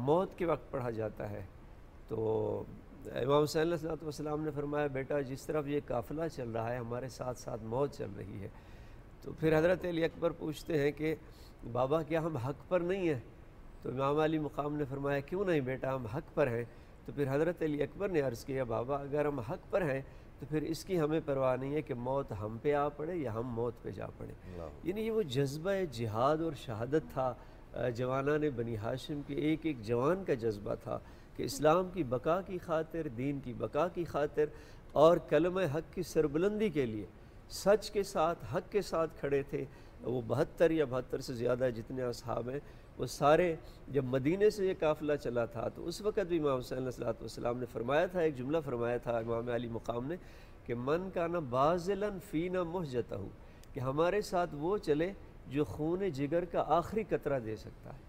موت کے وقت پڑھا جاتا ہے، تو امام حسین علیہ الصلوۃ والسلام نے فرمایا بیٹا جس طرف یہ قافلہ چل رہا ہے ہمارے ساتھ ساتھ موت چل رہی ہے۔ تو پھر حضرت علی اکبر پوچھتے ہیں کہ بابا کیا ہم حق پر نہیں ہیں؟ تو امام علی مقام نے فرمایا کیوں نہیں بیٹا، ہم حق پر ہیں۔ تو پھر حضرت علی اکبر نے عرض کیا بابا اگر ہم حق پر ہیں تو پھر اس کی ہمیں پرواہ نہیں ہے کہ موت ہم پہ آ پڑے یا ہم موت پہ جا پڑے۔ یعنی یہ وہ جذبہ جہاد اور شہادت تھا جوانان بنی ہاشم کے، ایک ایک جوان کا جذبہ تھا کہ اسلام کی بقا کی خاطر، دین کی بقا کی خاطر اور کلمہ حق کی سربلندی کے لیے سچ کے ساتھ حق کے ساتھ کھڑے تھے۔ وہ 72 یا 72 سے زیادہ جتنے اصحاب ہیں وہ سارے جب مدینے سے یہ قافلہ چلا تھا تو اس وقت بھی امام حسین علیہ الصلوۃ والسلام نے فرمایا تھا، ایک جملہ فرمایا تھا امام علی مقام نے کہ من کان باذلا فینا مہجتہ، کہ ہمارے ساتھ وہ چلے جو خون جگر کا آخری قطرہ دے سکتا ہے۔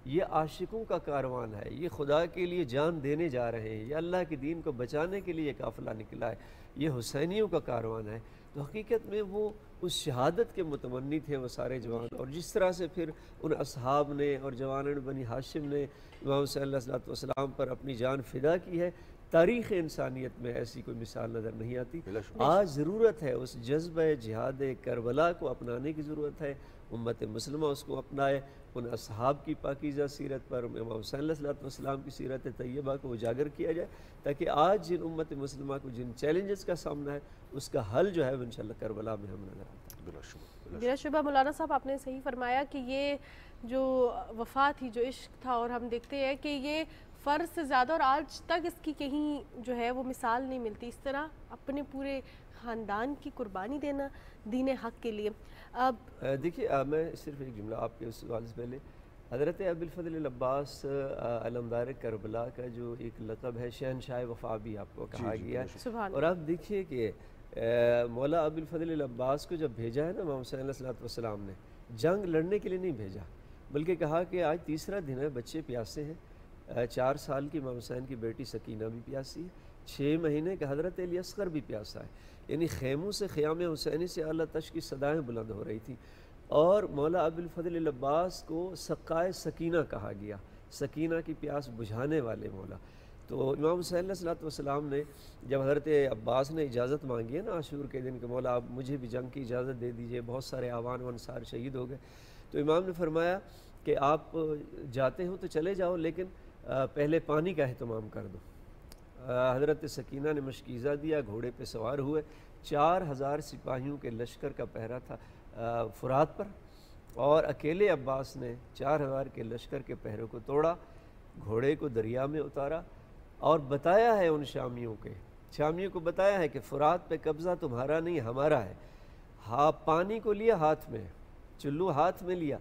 یہ عاشقوں کا کاروان ہے، یہ خدا کے لیے جان دینے جا رہے ہیں، یہ اللہ کے دین کو بچانے کے لیے یہ قافلہ نکلا ہے، یہ حسینیوں کا کاروان ہے۔ تو حقیقت میں وہ اس شہادت کے متمنی تھے وہ سارے جوان، اور جس طرح سے پھر ان اصحاب نے اور جوانان بنی ہاشم نے امام صلی اللہ علیہ وسلم پر اپنی جان فدا کی ہے، تاریخ انسانیت میں ایسی کوئی مثال نظر نہیں آتی۔ آج ضرورت ہے اس جذبہ جہاد کربلا کو اپنانے کی ضرورت ہے، امت مسلمہ اس کو اپنائے، ان اصحاب کی پاکیزہ سیرت پر امام حسین علیہ السلام کی سیرت طیبہ کو اجاگر کیا جائے، تاکہ آج جن امت مسلمہ کو جن چیلنجز کا سامنا ہے اس کا حل جو ہے وہ انشاءاللہ کربلا میں ہم نظر آتا ہے۔ بلا شبہ مولانا صاحب آپ نے صحیح فرمایا کہ یہ جو وفا تھی، جو عشق تھا، اور ہم دیکھتے ہیں کہ یہ فرض سے زیادہ اور آج تک اس کی کہیں جو ہے وہ مثال نہیں ملتی، اس طرح اپنے پورے خاندان کی قربانی دینا دین حق کے لیے۔ اب دیکھیے میں صرف ایک جملہ آپ کے اس سوال سے پہلے، حضرت ابوالفضل العباس علمدار کربلا کا جو ایک لقب ہے شہنشاہ وفا بھی آپ کو کہا گیا ہے، اور آپ دیکھیے کہ مولا ابوالفضل العباس کو جب بھیجا ہے نا امام حسین علیہ السلام نے، جنگ لڑنے کے لیے نہیں بھیجا، بلکہ کہا کہ آج تیسرا دن ہے، بچے پیاسے ہیں، 4 سال کی امام حسین کی بیٹی سکینہ بھی پیاسی ہے، 6 مہینے کا حضرت علی اصغر بھی پیاسا ہے، یعنی خیموں سے خیام حسینی سے اعلیٰ تش کی صدائیں بلند ہو رہی تھیں، اور مولا ابوالفضل العباس کو سقائے سکینہ کہا گیا، سکینہ کی پیاس بجھانے والے مولا۔ تو امام حسین علیہ السلام نے جب حضرت عباس نے اجازت مانگی ہے نا عاشور کے دن کہ مولا آپ مجھے بھی جنگ کی اجازت دے دیجئے، بہت سارے آوان و انصار شہید ہو گئے، تو امام نے فرمایا کہ آپ جاتے ہو تو چلے جاؤ لیکن پہلے پانی کا اہتمام کر دو۔ حضرت سکینہ نے مشکیزہ دیا، گھوڑے پہ سوار ہوئے، 4000 سپاہیوں کے لشکر کا پہرا تھا فرات پر، اور اکیلے عباس نے 4000 کے لشکر کے پہرے کو توڑا، گھوڑے کو دریا میں اتارا، اور بتایا ہے ان شامیوں کو بتایا ہے کہ فرات پہ قبضہ تمہارا نہیں ہمارا ہے۔ پانی کو لیا ہاتھ میں، چلو ہاتھ میں لیا،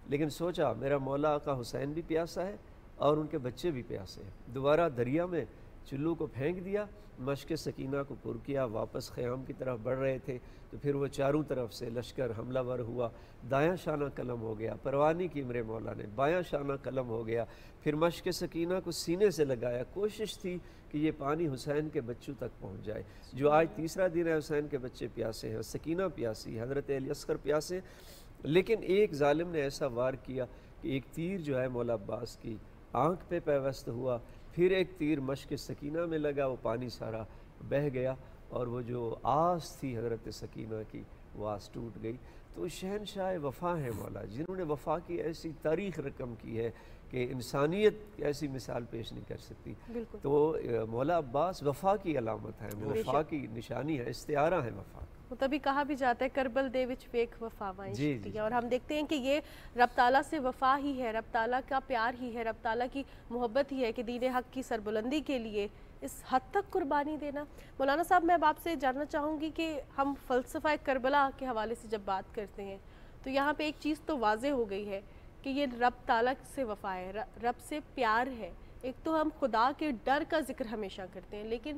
لیکن سوچا میرا مولا آقا حسین بھی پیاسا ہے اور ان کے بچے بھی پیاسے ہیں، دوبارہ دریا میں چلو کو پھینک دیا، مشق سکینہ کو پر کیا، واپس خیام کی طرف بڑھ رہے تھے تو پھر وہ چاروں طرف سے لشکر حملہ ور ہوا، دایاں شانہ قلم ہو گیا، پروانی کی میرے مولا نے، بایاں شانہ قلم ہو گیا، پھر مشق سکینہ کو سینے سے لگایا، کوشش تھی کہ یہ پانی حسین کے بچوں تک پہنچ جائے۔ جو آج تیسرا دن ہے حسین کے بچے پیاسے ہیں، سکینہ پیاسی، حضرت علی اصغر پیاسے، لیکن ایک ظالم نے ایسا وار کیا کہ ایک تیر جو ہے مولا عباس کی آنکھ پہ پیوست ہوا، پھر ایک تیر مشق سکینہ میں لگا، وہ پانی سارا بہہ گیا، اور وہ جو آس تھی حضرت سکینہ کی وہ آس ٹوٹ گئی۔ تو شہنشاہ وفا ہے مولا، جنہوں نے وفا کی ایسی تاریخ رقم کی ہے کہ انسانیت ایسی مثال پیش نہیں کر سکتی. بالکل. تو مولا عباس وفا کی علامت ہے, وفا کی نشانی ہے, استعارہ ہے وفا. وہ تبھی کہا بھی جاتا ہے کربل دے وچ ویک وفاواں جی. اور ہم دیکھتے ہیں کہ یہ رب تعالیٰ سے وفا ہی ہے, رب تعالیٰ کا پیار ہی ہے, رب تعالیٰ کی محبت ہی ہے کہ دین حق کی سربلندی کے لیے اس حد تک قربانی دینا. مولانا صاحب میں اب آپ سے جاننا چاہوں گی کہ ہم فلسفہ کربلا کے حوالے سے جب بات کرتے ہیں تو یہاں پہ ایک چیز تو واضح ہو گئی ہے کہ یہ رب تعالیٰ سے وفا ہے, رب سے پیار ہے. ایک تو ہم خدا کے ڈر کا ذکر ہمیشہ کرتے ہیں, لیکن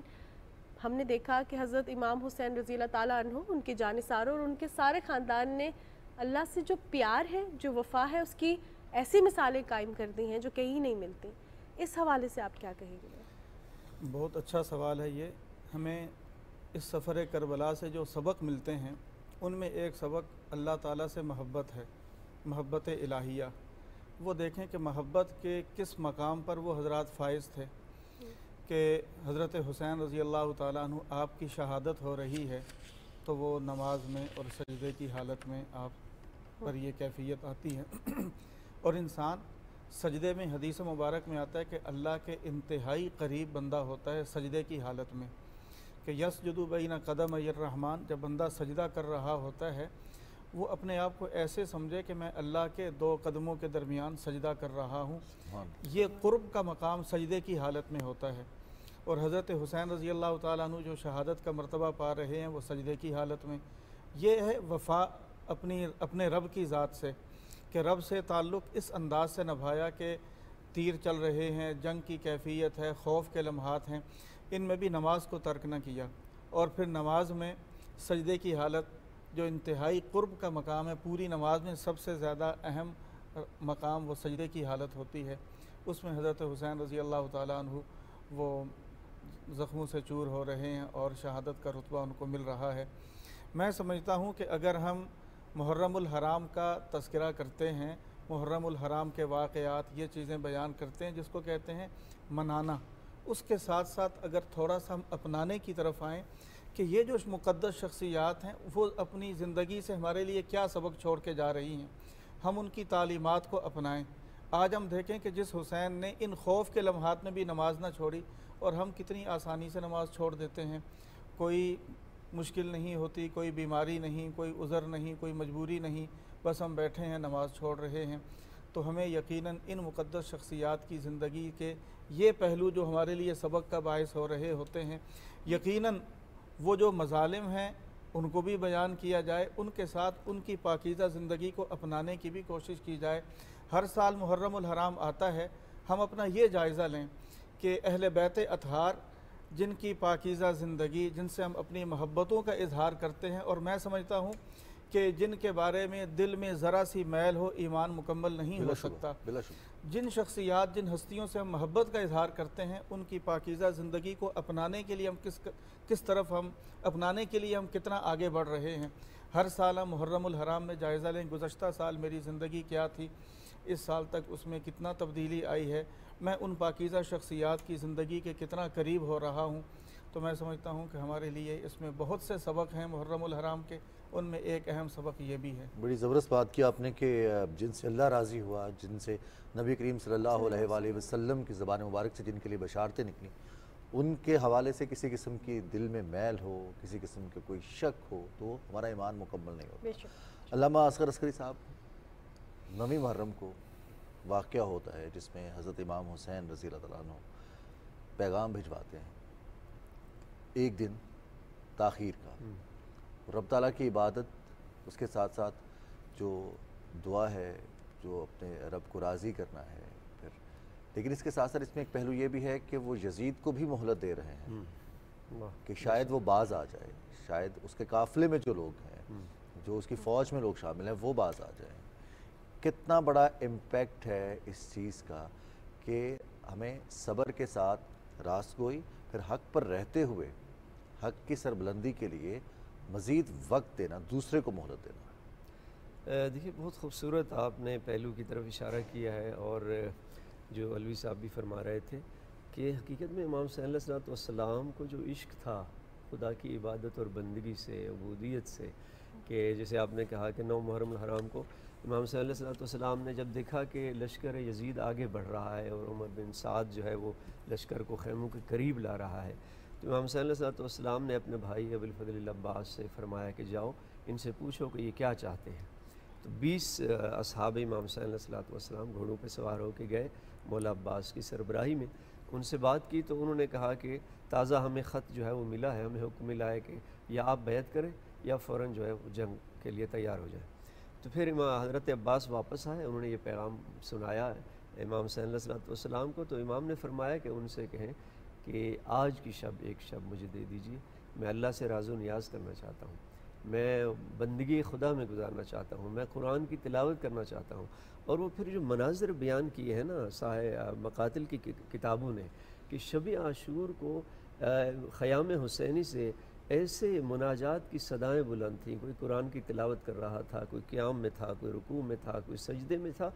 ہم نے دیکھا کہ حضرت امام حسین رضی اللہ تعالیٰ عنہ, ان کے جانثاروں اور ان کے سارے خاندان نے اللہ سے جو پیار ہے, جو وفا ہے, اس کی ایسی مثالیں قائم کر دی ہیں جو کہیں نہیں ملتی. اس حوالے سے آپ کیا کہیں گے؟ بہت اچھا سوال ہے یہ. ہمیں اس سفر کربلا سے جو سبق ملتے ہیں ان میں ایک سبق اللہ تعالیٰ سے محبت ہے, محبت الہیہ. وہ دیکھیں کہ محبت کے کس مقام پر وہ حضرات فائز تھے کہ حضرت حسین رضی اللہ تعالیٰ عنہ آپ کی شہادت ہو رہی ہے تو وہ نماز میں اور سجدے کی حالت میں آپ پر یہ کیفیت آتی ہے. اور انسان سجدے میں, حدیث مبارک میں آتا ہے کہ اللہ کے انتہائی قریب بندہ ہوتا ہے سجدے کی حالت میں, کہ یسجد بین قدمی الرحمن. جب بندہ سجدہ کر رہا ہوتا ہے وہ اپنے آپ کو ایسے سمجھے کہ میں اللہ کے 2 قدموں کے درمیان سجدہ کر رہا ہوں. یہ قرب کا مقام سجدے کی حالت میں ہوتا ہے. اور حضرت حسین رضی اللہ تعالیٰ عنہ جو شہادت کا مرتبہ پا رہے ہیں وہ سجدے کی حالت میں. یہ ہے وفا اپنے رب کی ذات سے, کہ رب سے تعلق اس انداز سے نبھایا کہ تیر چل رہے ہیں, جنگ کی کیفیت ہے, خوف کے لمحات ہیں, ان میں بھی نماز کو ترک نہ کیا. اور پھر نماز میں سجدے کی حالت جو انتہائی قرب کا مقام ہے, پوری نماز میں سب سے زیادہ اہم مقام وہ سجدے کی حالت ہوتی ہے. اس میں حضرت حسین رضی اللہ تعالیٰ عنہ وہ زخموں سے چور ہو رہے ہیں اور شہادت کا رتبہ ان کو مل رہا ہے. میں سمجھتا ہوں کہ اگر ہم محرم الحرام کا تذکرہ کرتے ہیں, محرم الحرام کے واقعات, یہ چیزیں بیان کرتے ہیں جس کو کہتے ہیں منانا, اس کے ساتھ ساتھ اگر تھوڑا سا ہم اپنانے کی طرف آئیں کہ یہ جو مقدس شخصیات ہیں وہ اپنی زندگی سے ہمارے لیے کیا سبق چھوڑ کے جا رہی ہیں, ہم ان کی تعلیمات کو اپنائیں. آج ہم دیکھیں کہ جس حسین نے ان خوف کے لمحات میں بھی نماز نہ چھوڑی, اور ہم کتنی آسانی سے نماز چھوڑ دیتے ہیں. کوئی مشکل نہیں ہوتی, کوئی بیماری نہیں, کوئی عذر نہیں, کوئی مجبوری نہیں, بس ہم بیٹھے ہیں نماز چھوڑ رہے ہیں. تو ہمیں یقیناً ان مقدس شخصیات کی زندگی کے یہ پہلو جو ہمارے لیے سبق کا باعث ہو رہے ہوتے ہیں, یقیناً وہ جو مظالم ہیں ان کو بھی بیان کیا جائے, ان کے ساتھ ان کی پاکیزہ زندگی کو اپنانے کی بھی کوشش کی جائے. ہر سال محرم الحرام آتا ہے, ہم اپنا یہ جائزہ لیں کہ اہل بیت اطہار جن کی پاکیزہ زندگی, جن سے ہم اپنی محبتوں کا اظہار کرتے ہیں, اور میں سمجھتا ہوں کہ جن کے بارے میں دل میں ذرا سی میل ہو ایمان مکمل نہیں ہو سکتا. جن شخصیات, جن ہستیوں سے ہم محبت کا اظہار کرتے ہیں, ان کی پاکیزہ زندگی کو اپنانے کے لیے ہم کس طرف ہم اپنانے کے لیے ہم کتنا آگے بڑھ رہے ہیں. ہر سال ہم محرم الحرام میں جائزہ لیں, گزشتہ سال میری زندگی کیا تھی, اس سال تک اس میں کتنا تبدیلی آئی ہے, میں ان پاکیزہ شخصیات کی زندگی کے کتنا قریب ہو رہا ہوں. تو میں سمجھتا ہوں کہ ہمارے لیے اس میں بہت سے سبق ہیں محرم الحرام کے, ان میں ایک اہم سبق یہ بھی ہے. بڑی زبردست بات کی آپ نے کہ جن سے اللہ راضی ہوا, جن سے نبی کریم صلی اللہ علیہ وآلہ وسلم کی زبان مبارک سے جن کے لیے بشارتیں نکلیں, ان کے حوالے سے کسی قسم کی دل میں میل ہو, کسی قسم کے کوئی شک ہو تو ہمارا ایمان مکمل نہیں ہوتا. علامہ اصغر عسکری صاحب, 9 محرم کو واقعہ ہوتا ہے جس میں حضرت امام حسین رضی اللہ تعالیٰ عنہ پیغام بھجواتے ہیں, ایک دن تاخیر کا, رب تعالیٰ کی عبادت, اس کے ساتھ ساتھ جو دعا ہے, جو اپنے رب کو راضی کرنا ہے. پھر لیکن اس کے ساتھ ساتھ اس میں ایک پہلو یہ بھی ہے کہ وہ یزید کو بھی مہلت دے رہے ہیں کہ شاید وہ باز آ جائے, شاید اس کے قافلے میں جو لوگ ہیں, جو اس کی فوج میں لوگ شامل ہیں, وہ باز آ جائیں. کتنا بڑا امپیکٹ ہے اس چیز کا کہ ہمیں صبر کے ساتھ راست گوئی, پھر حق پر رہتے ہوئے حق کی سربلندی کے لیے مزید وقت دینا, دوسرے کو مہلت دینا. دیکھیے بہت خوبصورت آپ نے پہلو کی طرف اشارہ کیا ہے, اور جو علوی صاحب بھی فرما رہے تھے کہ حقیقت میں امام حسین علیہ الصلوۃ والسلام کو جو عشق تھا خدا کی عبادت اور بندگی سے, عبودیت سے, کہ جیسے آپ نے کہا کہ 9 محرم الحرام کو امام صلی اللہ علیہ وسلم نے جب دیکھا کہ لشکر یزید آگے بڑھ رہا ہے اور عمر بن سعد جو ہے وہ لشکر کو خیموں کے قریب لا رہا ہے، تو امام صلی اللہ علیہ وسلم نے اپنے بھائی ابو الفضل العباس سے فرمایا کہ جاؤ ان سے پوچھو کہ یہ کیا چاہتے ہیں۔ تو 20 اصحاب امام صلی اللہ علیہ وسلم گھوڑوں پہ سوار ہو کے گئے مولا عباس کی سربراہی میں، ان سے بات کی تو انہوں نے کہا کہ تازہ ہمیں خط جو ہے وہ ملا ہے، ہمیں حکم ملا ہے کہ یا آپ بیعت کریں یا فوراً جو ہے وہ جنگ کے لیے تیار ہو جائیں۔ تو پھر حضرت عباس واپس آئے، انہوں نے یہ پیغام سنایا امام صلی اللہ علیہ وسلم کو، تو امام نے فرمایا کہ ان سے کہیں کہ آج کی شب ایک شب مجھے دے دیجیے، میں اللہ سے راز و نیاز کرنا چاہتا ہوں، میں بندگی خدا میں گزارنا چاہتا ہوں، میں قرآن کی تلاوت کرنا چاہتا ہوں۔ اور وہ پھر جو مناظر بیان کیے ہیں نا مقاتل کی کتابوں نے کہ شب عاشور کو خیام حسینی سے ایسے مناجات کی صدائیں بلند تھیں، کوئی قرآن کی تلاوت کر رہا تھا، کوئی قیام میں تھا، کوئی رکوع میں تھا، کوئی سجدے میں تھا،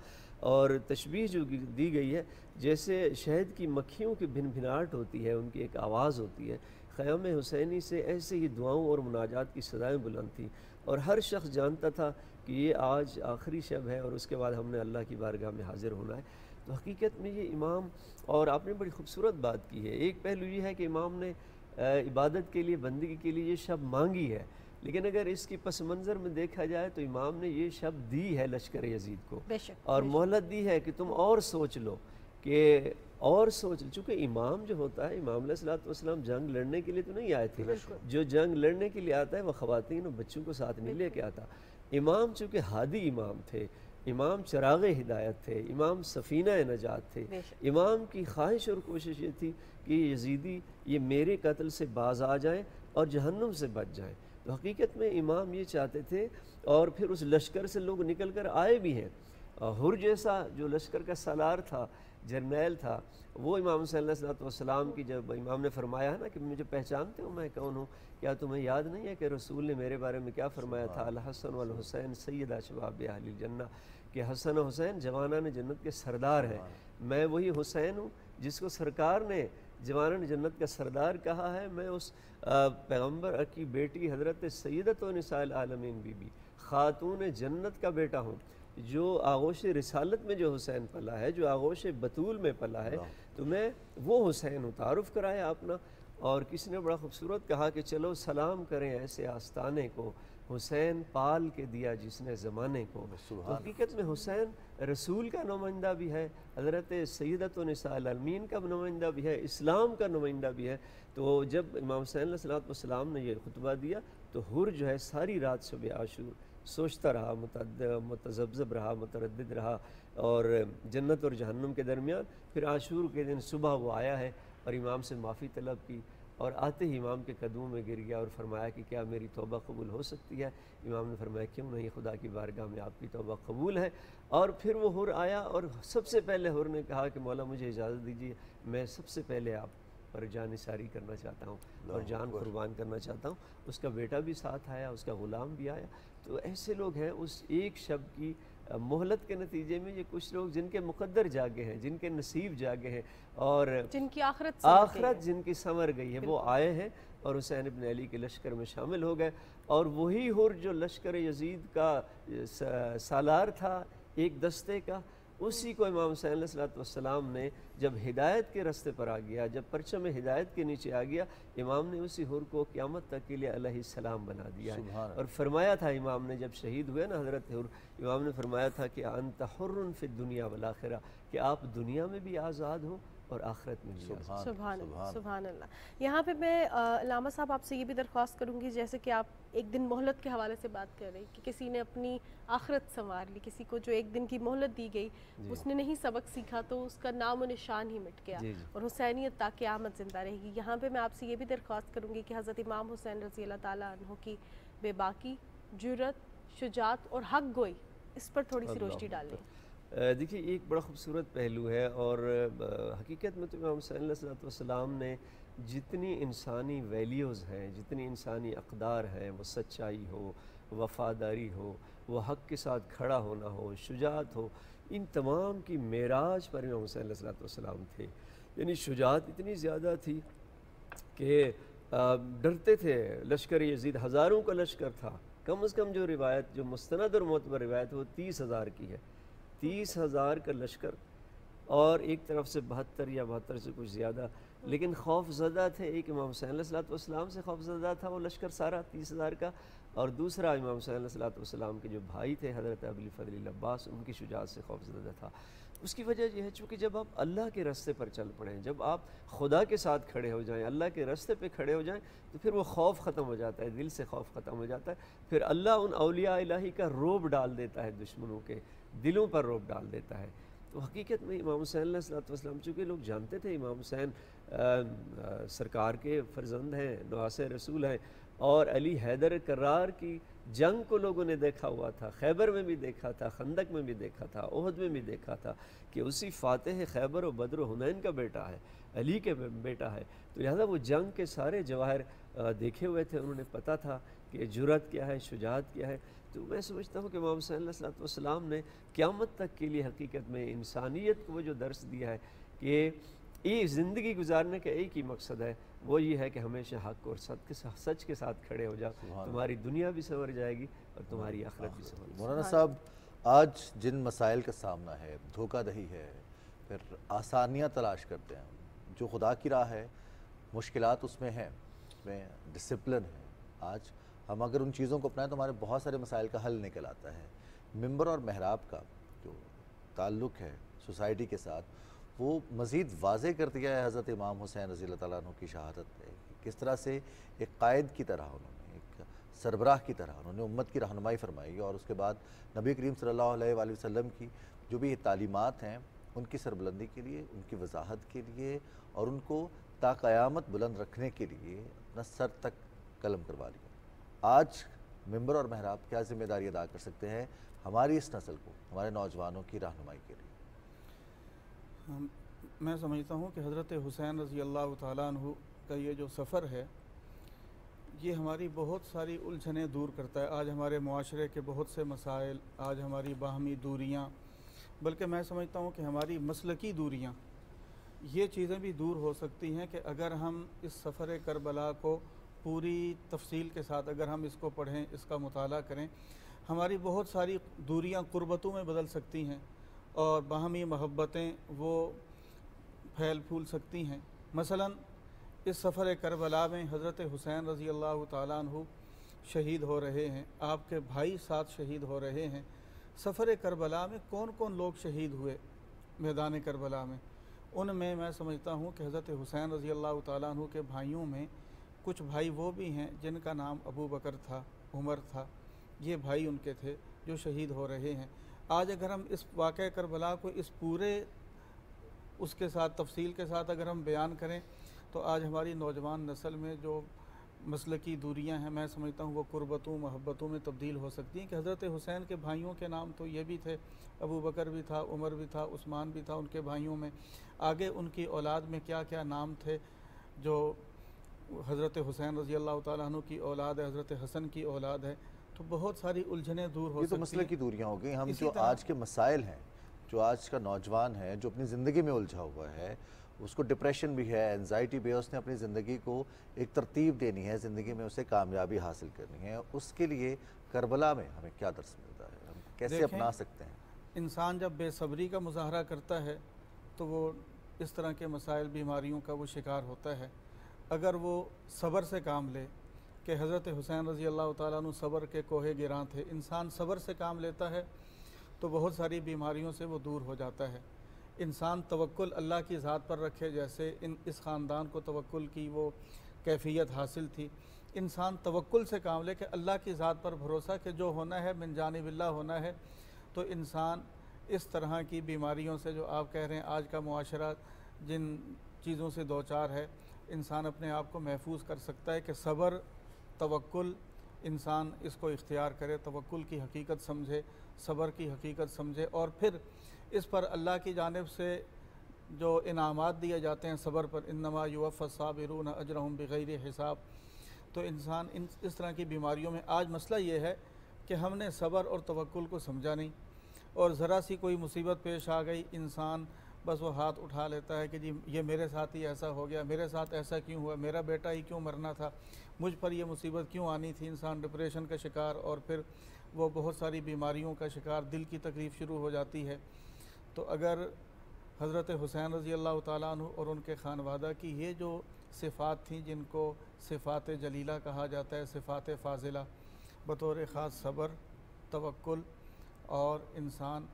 اور تشبیہ جو دی گئی ہے جیسے شہد کی مکھیوں کی بھن بھناہٹ ہوتی ہے، ان کی ایک آواز ہوتی ہے، خیام حسینی سے ایسے ہی دعاؤں اور مناجات کی صدائیں بلند تھیں، اور ہر شخص جانتا تھا کہ یہ آج آخری شب ہے اور اس کے بعد ہم نے اللہ کی بارگاہ میں حاضر ہونا ہے۔ تو حقیقت میں یہ امام، اور آپ نے بڑی خوبصورت بات کی ہے، ایک پہلو یہ ہے کہ امام نے عبادت کے لیے، بندگی کے لیے یہ شب مانگی ہے، لیکن اگر اس کی پس منظر میں دیکھا جائے تو امام نے یہ شب دی ہے لشکر یزید کو، اور مہلت دی ہے کہ تم اور سوچ لو، کہ اور سوچ لو، چونکہ امام جو ہوتا ہے، امام علیہ السلام جنگ لڑنے کے لیے تو نہیں آئے تھے، جو جنگ لڑنے کے لیے آتا ہے وہ خواتین اور بچوں کو ساتھ نہیں لے کے آتا۔ امام چونکہ ہادی امام تھے، امام چراغ ہدایت تھے، امام سفینہ نجات تھے، امام کی خواہش اور کوشش یہ تھی کہ یزیدی یہ میرے قتل سے باز آ جائیں اور جہنم سے بچ جائیں۔ تو حقیقت میں امام یہ چاہتے تھے، اور پھر اس لشکر سے لوگ نکل کر آئے بھی ہیں۔ ہر جیسا جو لشکر کا سالار تھا، جرنیل تھا، وہ امام صلی اللہ علیہ وسلم کی جب امام نے فرمایا ہے نا کہ مجھے پہچانتے ہو میں کون ہوں، کیا تمہیں یاد نہیں ہے کہ رسول نے میرے بارے میں کیا فرمایا تھا، الحسن والحسین سیدہ شباب اہل الجنہ، کہ حسن و حسین جوانان جنت کے سردار ہیں۔ میں وہی حسین ہوں جس کو سرکار نے جوانان جنت کا سردار کہا ہے۔ میں اس پیغمبر کی بیٹی حضرت سیدۃ نساء العالمین بی بی خاتون جنت کا بیٹا ہوں، جو آغوش رسالت میں جو حسین پلا ہے، جو آغوش بطول میں پلا ہے، تو میں وہ حسین ہوں۔ تعارف کرایا اپنا، اور کسی نے بڑا خوبصورت کہا کہ چلو سلام کریں ایسے آستانے کو، حسین پال کے دیا جس نے زمانے کو۔ تو حقیقت میں حسین رسول کا نمائندہ بھی ہے، حضرت سیدۃ نساء العالمین کا نمائندہ بھی ہے، اسلام کا نمائندہ بھی ہے۔ تو جب امام صلی اللہ علیہ وسلم نے یہ خطبہ دیا تو حر جو ہے ساری رات شب عاشور سوچتا رہا، متذبذب رہا، متردد رہا، اور جنت اور جہنم کے درمیان۔ پھر عاشور کے دن صبح وہ آیا ہے اور امام سے معافی طلب کی، اور آتے ہی امام کے قدموں میں گر گیا اور فرمایا کہ کیا میری توبہ قبول ہو سکتی ہے؟ امام نے فرمایا کیوں نہیں، خدا کی بارگاہ میں آپ کی توبہ قبول ہے۔ اور پھر وہ حر آیا، اور سب سے پہلے حر نے کہا کہ مولا مجھے اجازت دیجیے، میں سب سے پہلے آپ پر جان نثاری کرنا چاہتا ہوں اور جان قربان کرنا چاہتا ہوں۔ اس کا بیٹا بھی ساتھ آیا، اس کا غلام بھی آیا۔ تو ایسے لوگ ہیں، اس ایک شب کی مہلت کے نتیجے میں یہ کچھ لوگ جن کے مقدر جاگے ہیں، جن کے نصیب جاگے ہیں، اور جن کی آخرت جن کی سنور گئی ہے، وہ آئے ہیں اور حسین ابن علی کے لشکر میں شامل ہو گئے۔ اور وہی حر جو لشکر یزید کا سالار تھا ایک دستے کا، اسی کو امام صلی اللہ علیہ وسلم نے جب ہدایت کے رستے پر آ گیا، جب پرچم ہدایت کے نیچے آ گیا، امام نے اسی حر کو قیامت تک کے لیے علیہ السلام بنا دیا ہے۔ اور فرمایا تھا امام نے جب شہید ہوئے نا حضرت حر، امام نے فرمایا تھا کہ انت حر فی الدنیا والآخرہ، کہ آپ دنیا میں بھی آزاد ہو اور آخرت میں بھی آزاد۔ سبحان اللہ، سبحان اللہ۔ یہاں پہ میں علامہ صاحب آپ سے یہ بھی درخواست کروں گی، جیسے کہ آپ ایک دن مہلت کے حوالے سے بات کر رہے کہ کسی نے اپنی آخرت سنوار لی، کسی کو جو ایک دن کی مہلت دی گئی اس نے نہیں سبق سیکھا تو اس کا نام و نشان ہی مٹ گیا، اور حسینیت تا قیامت زندہ رہے گی۔ یہاں پہ میں آپ سے یہ بھی درخواست کروں گی کہ حضرت امام حسین رضی اللہ تعالیٰ عنہ کی بے باکی، جرت، شجاعت اور حق گوئی، اس پر تھوڑی سی روشنی ڈال لیں۔ دیکھیے ایک بڑا خوبصورت پہلو ہے، اور حقیقت میں تو امام صلی اللہ علیہ وسلم نے جتنی انسانی ویلیوز ہیں، جتنی انسانی اقدار ہیں، وہ سچائی ہو، وفاداری ہو، وہ حق کے ساتھ کھڑا ہونا ہو، شجاعت ہو، ان تمام کی معراج پر امام صلی اللہ علیہ وسلم تھے۔ یعنی شجاعت اتنی زیادہ تھی کہ ڈرتے تھے، لشکر یزید ہزاروں کا لشکر تھا، کم از کم جو روایت جو مستند اور معتبر روایت وہ 30,000 کی ہے. 30,000 کا لشکر اور ایک طرف سے 72 یا 72 سے کچھ زیادہ, لیکن خوف زدہ تھے. ایک امام حسین علیہ السلام سے خوف زدہ تھا وہ لشکر سارا 30,000 کا, اور دوسرا امام حسین علیہ السلام کے جو بھائی تھے حضرت ابو الفضل عباس, ان کی شجاعت سے خوف زدہ تھا. اس کی وجہ یہ ہے چونکہ جب آپ اللہ کے راستے پر چل پڑیں, جب آپ خدا کے ساتھ کھڑے ہو جائیں, اللہ کے راستے پہ کھڑے ہو جائیں, تو پھر وہ خوف ختم ہو جاتا ہے, دل سے خوف ختم ہو جاتا ہے. پھر اللہ ان اولیاء الہی کا رعب ڈال دیتا ہے, دشمنوں کے دلوں پر رعب ڈال دیتا ہے. تو حقیقت میں امام حسین علیہ السلام چونکہ لوگ جانتے تھے امام حسین سرکار کے فرزند ہیں, نواس رسول ہیں, اور علی حیدر کرار کی جنگ کو لوگوں نے دیکھا ہوا تھا, خیبر میں بھی دیکھا تھا, خندق میں بھی دیکھا تھا, احد میں بھی دیکھا تھا کہ اسی فاتح خیبر و بدر و حنین کا بیٹا ہے, علی کے بیٹا ہے. تو لہذا وہ جنگ کے سارے جواہر دیکھے ہوئے تھے, انہوں نے پتہ تھا کہ جرأت کیا ہے, شجاعت کیا ہے. تو میں سمجھتا ہوں کہ امام حسین علیہ السلام نے قیامت تک کے لیے حقیقت میں انسانیت کو وہ جو درس دیا ہے کہ یہ زندگی گزارنے کا ایک ہی مقصد ہے, وہ یہ ہے کہ ہمیشہ حق اور سچ کے ساتھ کھڑے ہو جاؤ, تمہاری دنیا بھی سنور جائے گی اور تمہاری آخرت بھی سنور جائے گی. مولانا صاحب, آج جن مسائل کا سامنا ہے, دھوکہ دہی ہے, پھر آسانیاں تلاش کرتے ہیں, جو خدا کی راہ ہے مشکلات اس میں ہیں, اس میں ڈسپلن ہے. آج ہم اگر ان چیزوں کو اپنائیں تو ہمارے بہت سارے مسائل کا حل نکل آتا ہے. ممبر اور محراب کا جو تعلق ہے سوسائٹی کے ساتھ, وہ مزید واضح کر دیا ہے حضرت امام حسین رضی اللہ تعالیٰ عنہ کی شہادت پہ. کس طرح سے ایک قائد کی طرح انہوں نے, ایک سربراہ کی طرح انہوں نے امت کی رہنمائی فرمائی, اور اس کے بعد نبی کریم صلی اللہ علیہ وآلہ وسلم کی جو بھی تعلیمات ہیں ان کی سربلندی کے لیے, ان کی وضاحت کے لیے, اور ان کو تا قیامت بلند رکھنے کے لیے اپنا سر تک قلم کروا لیا. آج ممبر اور محراب کیا ذمہ داری ادا کر سکتے ہیں ہماری اس نسل کو, ہمارے نوجوانوں کی رہنمائی کے لیے؟ میں سمجھتا ہوں کہ حضرت حسین رضی اللہ تعالیٰ عنہ کا یہ جو سفر ہے یہ ہماری بہت ساری الجھنیں دور کرتا ہے. آج ہمارے معاشرے کے بہت سے مسائل, آج ہماری باہمی دوریاں, بلکہ میں سمجھتا ہوں کہ ہماری مسلکی دوریاں, یہ چیزیں بھی دور ہو سکتی ہیں کہ اگر ہم اس سفر کربلا کو پوری تفصیل کے ساتھ اگر ہم اس کو پڑھیں, اس کا مطالعہ کریں, ہماری بہت ساری دوریاں قربتوں میں بدل سکتی ہیں اور باہمی محبتیں وہ پھیل پھول سکتی ہیں. مثلا اس سفر کربلا میں حضرت حسین رضی اللہ تعالیٰ عنہ شہید ہو رہے ہیں, آپ کے بھائی ساتھ شہید ہو رہے ہیں. سفر کربلا میں کون کون لوگ شہید ہوئے میدان کربلا میں؟ ان میں سمجھتا ہوں کہ حضرت حسین رضی اللہ تعالیٰ عنہ کے بھائیوں میں کچھ بھائی وہ بھی ہیں جن کا نام ابو بکر تھا, عمر تھا, یہ بھائی ان کے تھے جو شہید ہو رہے ہیں. آج اگر ہم اس واقعہ کربلا کو اس پورے اس کے ساتھ تفصیل کے ساتھ اگر ہم بیان کریں تو آج ہماری نوجوان نسل میں جو مسلکی دوریاں ہیں, میں سمجھتا ہوں وہ قربتوں محبتوں میں تبدیل ہو سکتی ہیں. کہ حضرت حسین کے بھائیوں کے نام تو یہ بھی تھے, ابو بکر بھی تھا, عمر بھی تھا, عثمان بھی تھا ان کے بھائیوں میں. آگے ان کی اولاد میں کیا کیا نام تھے جو حضرت حسین رضی اللہ تعالیٰ عنہ کی اولاد ہے, حضرت حسن کی اولاد ہے. تو بہت ساری الجھنیں دور ہو سکتی ہیں. یہ تو مسئلے کی دوریاں ہو گئی. ہم جو آج کے مسائل ہیں, جو آج کا نوجوان ہے جو اپنی زندگی میں الجھا ہوا ہے, اس کو ڈپریشن بھی ہے, انزائٹی بھی ہے, اس نے اپنی زندگی کو ایک ترتیب دینی ہے, زندگی میں اسے کامیابی حاصل کرنی ہے, اس کے لیے کربلا میں ہمیں کیا درس ملتا ہے, ہم کیسے اپنا سکتے ہیں؟ انسان جب بے صبری کا مظاہرہ کرتا ہے تو وہ اس طرح کے مسائل بیماریوں کا وہ شکار ہوتا ہے. اگر وہ صبر سے کام لے, کہ حضرت حسین رضی اللہ تعالیٰ عنہ صبر کے کوہ گراں تھے, انسان صبر سے کام لیتا ہے تو بہت ساری بیماریوں سے وہ دور ہو جاتا ہے. انسان توکل اللہ کی ذات پر رکھے, جیسے اس خاندان کو توکل کی وہ کیفیت حاصل تھی. انسان توکل سے کام لے کہ اللہ کی ذات پر بھروسہ کہ جو ہونا ہے من جانب اللہ ہونا ہے, تو انسان اس طرح کی بیماریوں سے جو آپ کہہ رہے ہیں آج کا معاشرہ جن چیزوں سے دوچار ہے, انسان اپنے آپ کو محفوظ کر سکتا ہے. کہ صبر, توکل, انسان اس کو اختیار کرے, توکل کی حقیقت سمجھے, صبر کی حقیقت سمجھے, اور پھر اس پر اللہ کی جانب سے جو انعامات دیے جاتے ہیں صبر پر, انما یوفی الصابرون اجرہم بغیر حساب. تو انسان اس طرح کی بیماریوں میں, آج مسئلہ یہ ہے کہ ہم نے صبر اور توکل کو سمجھا نہیں, اور ذرا سی کوئی مصیبت پیش آ گئی, انسان بس وہ ہاتھ اٹھا لیتا ہے کہ جی یہ میرے ساتھ ہی ایسا ہو گیا، میرے ساتھ ایسا کیوں ہوا، میرا بیٹا ہی کیوں مرنا تھا، مجھ پر یہ مصیبت کیوں آنی تھی۔ انسان ڈپریشن کا شکار اور پھر وہ بہت ساری بیماریوں کا شکار، دل کی تکلیف شروع ہو جاتی ہے۔ تو اگر حضرت حسین رضی اللہ تعالیٰ عنہ اور ان کے خانوادہ کی یہ جو صفات تھیں جن کو صفات جلیلہ کہا جاتا ہے، صفات فاضلہ، بطور خاص صبر، توکل اور انسان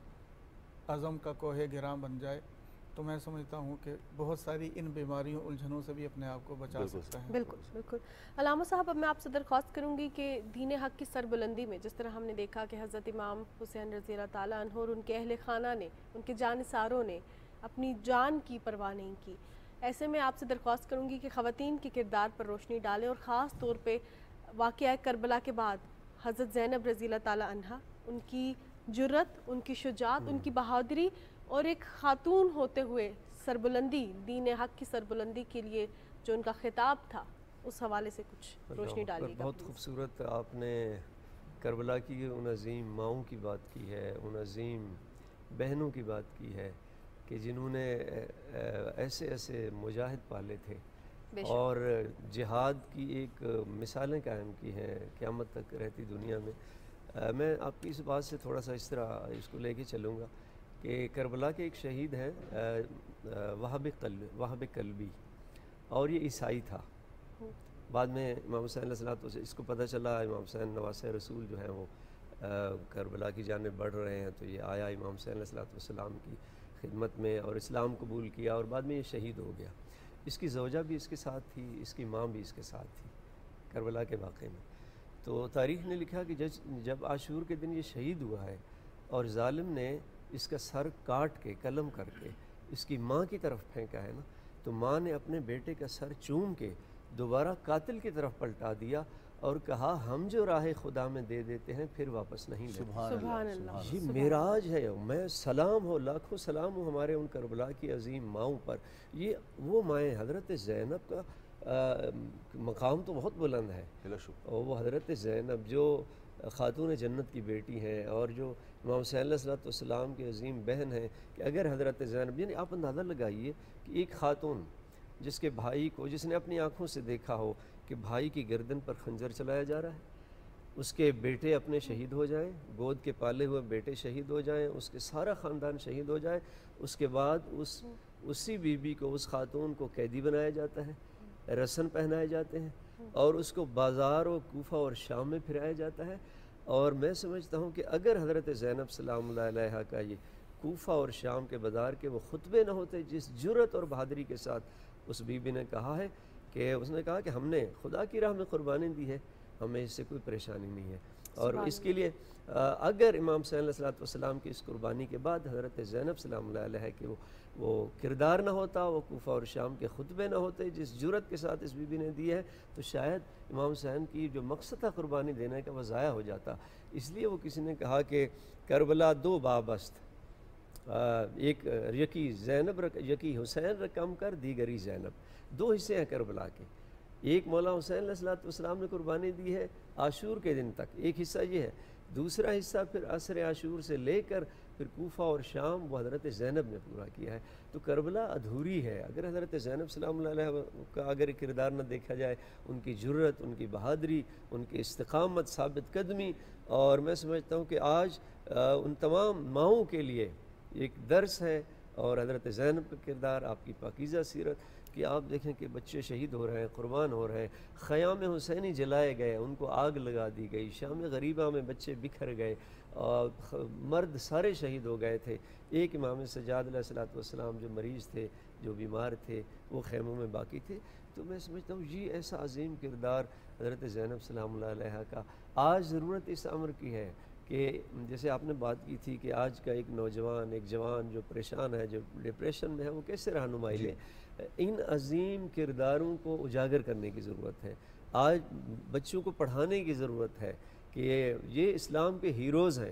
عزم کا کوہ گراں بن جائے، تو میں سمجھتا ہوں کہ بہت ساری ان بیماریوں الجھنوں سے بھی اپنے آپ کو بچا سکتا ہے۔ بالکل بالکل۔ علامہ صاحب، اب میں آپ سے درخواست کروں گی کہ دین حق کی سربلندی میں جس طرح ہم نے دیکھا کہ حضرت امام حسین رضی اللہ تعالیٰ عنہ اور ان کے اہل خانہ نے، ان کے جانثاروں نے اپنی جان کی پرواہ نہیں کی، ایسے میں آپ سے درخواست کروں گی کہ خواتین کے کردار پر روشنی ڈالیں، اور خاص طور پہ واقعہ کربلا کے بعد حضرت زینب رضی اللہ تعالیٰ عنہ، ان کی جرت، ان کی شجاعت، ان کی بہادری اور ایک خاتون ہوتے ہوئے سربلندی، دین حق کی سربلندی کے لیے جو ان کا خطاب تھا، اس حوالے سے کچھ روشنی ڈالیے گا۔ بہت خوبصورت آپ نے کربلا کی ان عظیم ماؤں کی بات کی ہے، ان عظیم بہنوں کی بات کی ہے کہ جنہوں نے ایسے ایسے مجاہد پالے تھے اور جہاد کی ایک مثالیں قائم کی ہیں قیامت تک رہتی دنیا میں۔ میں آپ کی اس بات سے تھوڑا سا اس طرح اس کو لے کے چلوں گا کہ کربلا کے ایک شہید ہیں وہب قلبی، اور یہ عیسائی تھا۔ بعد میں امام حسین علیہ السلام اس کو پتہ چلا امام حسین نواسہ رسول جو ہیں وہ کربلا کی جانب بڑھ رہے ہیں، تو یہ آیا امام حسین علیہ السلام کی خدمت میں اور اسلام قبول کیا، اور بعد میں یہ شہید ہو گیا۔ اس کی زوجہ بھی اس کے ساتھ تھی، اس کی ماں بھی اس کے ساتھ تھی کربلا کے واقعے میں۔ تو تاریخ نے لکھا کہ جب عاشور کے دن یہ شہید ہوا ہے اور ظالم نے اس کا سر کاٹ کے قلم کر کے اس کی ماں کی طرف پھینکا ہے نا، تو ماں نے اپنے بیٹے کا سر چوم کے دوبارہ قاتل کی طرف پلٹا دیا اور کہا ہم جو راہ خدا میں دے دیتے ہیں پھر واپس نہیں لیتے۔ سبحان اللہ۔ یہ معراج ہے، میں سلام ہو، لاکھوں سلام ہو ہمارے ان کربلا کی عظیم ماؤں پر۔ یہ وہ مائیں حضرت زینب کا مقام تو بہت بلند ہے، اور وہ حضرت زینب جو خاتون جنت کی بیٹی ہیں اور جو امام حسین علیہ السلام کی عظیم بہن ہیں، کہ اگر حضرت زینب، یعنی آپ اندازہ لگائیے کہ ایک خاتون جس کے بھائی کو، جس نے اپنی آنکھوں سے دیکھا ہو کہ بھائی کی گردن پر خنجر چلایا جا رہا ہے، اس کے بیٹے اپنے شہید ہو جائیں، گود کے پالے ہوئے بیٹے شہید ہو جائیں، اس کے سارا خاندان شہید ہو جائے، اس کے بعد اسی بیوی کو، اس خاتون کو قیدی بنایا جاتا ہے، رسن پہنائے جاتے ہیں، اور اس کو بازار و کوفہ اور شام میں پھرایا جاتا ہے۔ اور میں سمجھتا ہوں کہ اگر حضرت زینب سلام اللہ علیہا کا یہ کوفہ اور شام کے بازار کے وہ خطبے نہ ہوتے، جس جرت اور بہادری کے ساتھ اس بی بی نے کہا ہے کہ اس نے کہا کہ ہم نے خدا کی راہ میں قربانی دی ہے، ہمیں اس سے کوئی پریشانی نہیں ہے، اور اس کے لیے اگر امام حسین علیہ السلام کی اس قربانی کے بعد حضرت زینب سلام اللہ علیہ کہ وہ کردار نہ ہوتا، وہ کوفہ اور شام کے خطبے نہ ہوتے جس جرت کے ساتھ اس بی بی نے دی ہے، تو شاید امام حسین کی جو مقصد تھا قربانی دینے کا وہ ضائع ہو جاتا۔ اس لیے وہ کسی نے کہا کہ کربلا دو باب است، ایک یکی حسین رقم کر دیگری زینب، دو حصے ہیں کربلا کے، ایک مولا حسین علیہ السلام نے قربانی دی ہے عاشور کے دن تک، ایک حصہ یہ ہے، دوسرا حصہ پھر عصر عاشور سے لے کر پھر کوفہ اور شام وہ حضرت زینب نے پورا کیا ہے۔ تو کربلا ادھوری ہے اگر حضرت زینب سلام اللہ علیہ کا اگر کردار نہ دیکھا جائے، ان کی جرت، ان کی بہادری، ان کی استقامت، ثابت قدمی، اور میں سمجھتا ہوں کہ آج ان تمام ماؤں کے لیے ایک درس ہے، اور حضرت زینب کا کردار، آپ کی پاکیزہ سیرت کہ آپ دیکھیں کہ بچے شہید ہو رہے ہیں، قربان ہو رہے ہیں، خیام حسینی جلائے گئے، ان کو آگ لگا دی گئی، شام غریبہ میں بچے بکھر گئے، اور مرد سارے شہید ہو گئے تھے، ایک امام سجاد علیہ السلام جو مریض تھے، جو بیمار تھے، وہ خیموں میں باقی تھے۔ تو میں سمجھتا ہوں یہ ایسا عظیم کردار حضرت زینب سلام اللہ علیہ کا آج ضرورت اس امر کی ہے کہ جیسے آپ نے بات کی تھی کہ آج کا ایک نوجوان، ایک جوان جو پریشان ہے، جو ڈپریشن میں ہے، وہ کیسے رہنمائی لے؟ ان عظیم کرداروں کو اجاگر کرنے کی ضرورت ہے، آج بچوں کو پڑھانے کی ضرورت ہے کہ یہ اسلام کے ہیروز ہیں،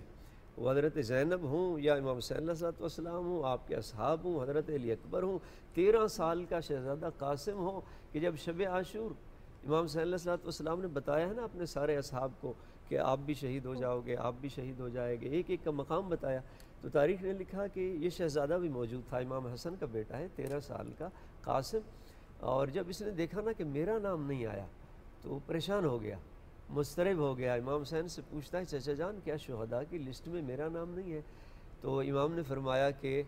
وہ حضرت زینب ہوں یا امام حسین علیہ السلام ہوں، آپ کے اصحاب ہوں، حضرت علی اکبر ہوں، 13 سال کا شہزادہ قاسم ہو کہ جب شب عاشور امام حسین علیہ السلام نے بتایا ہے نا اپنے سارے اصحاب کو کہ آپ بھی شہید ہو جاؤ گے، آپ بھی شہید ہو جائے گے، ایک ایک کا مقام بتایا، تو تاریخ نے لکھا کہ یہ شہزادہ بھی موجود تھا، امام حسن کا بیٹا ہے 13 سال کا قاسم، اور جب اس نے دیکھا نا کہ میرا نام نہیں آیا تو پریشان ہو گیا، مضطرب ہو گیا۔ امام حسین سے پوچھتا ہے چچا جان کیا شہداء کی لسٹ میں میرا نام نہیں ہے؟ تو امام نے فرمایا کہ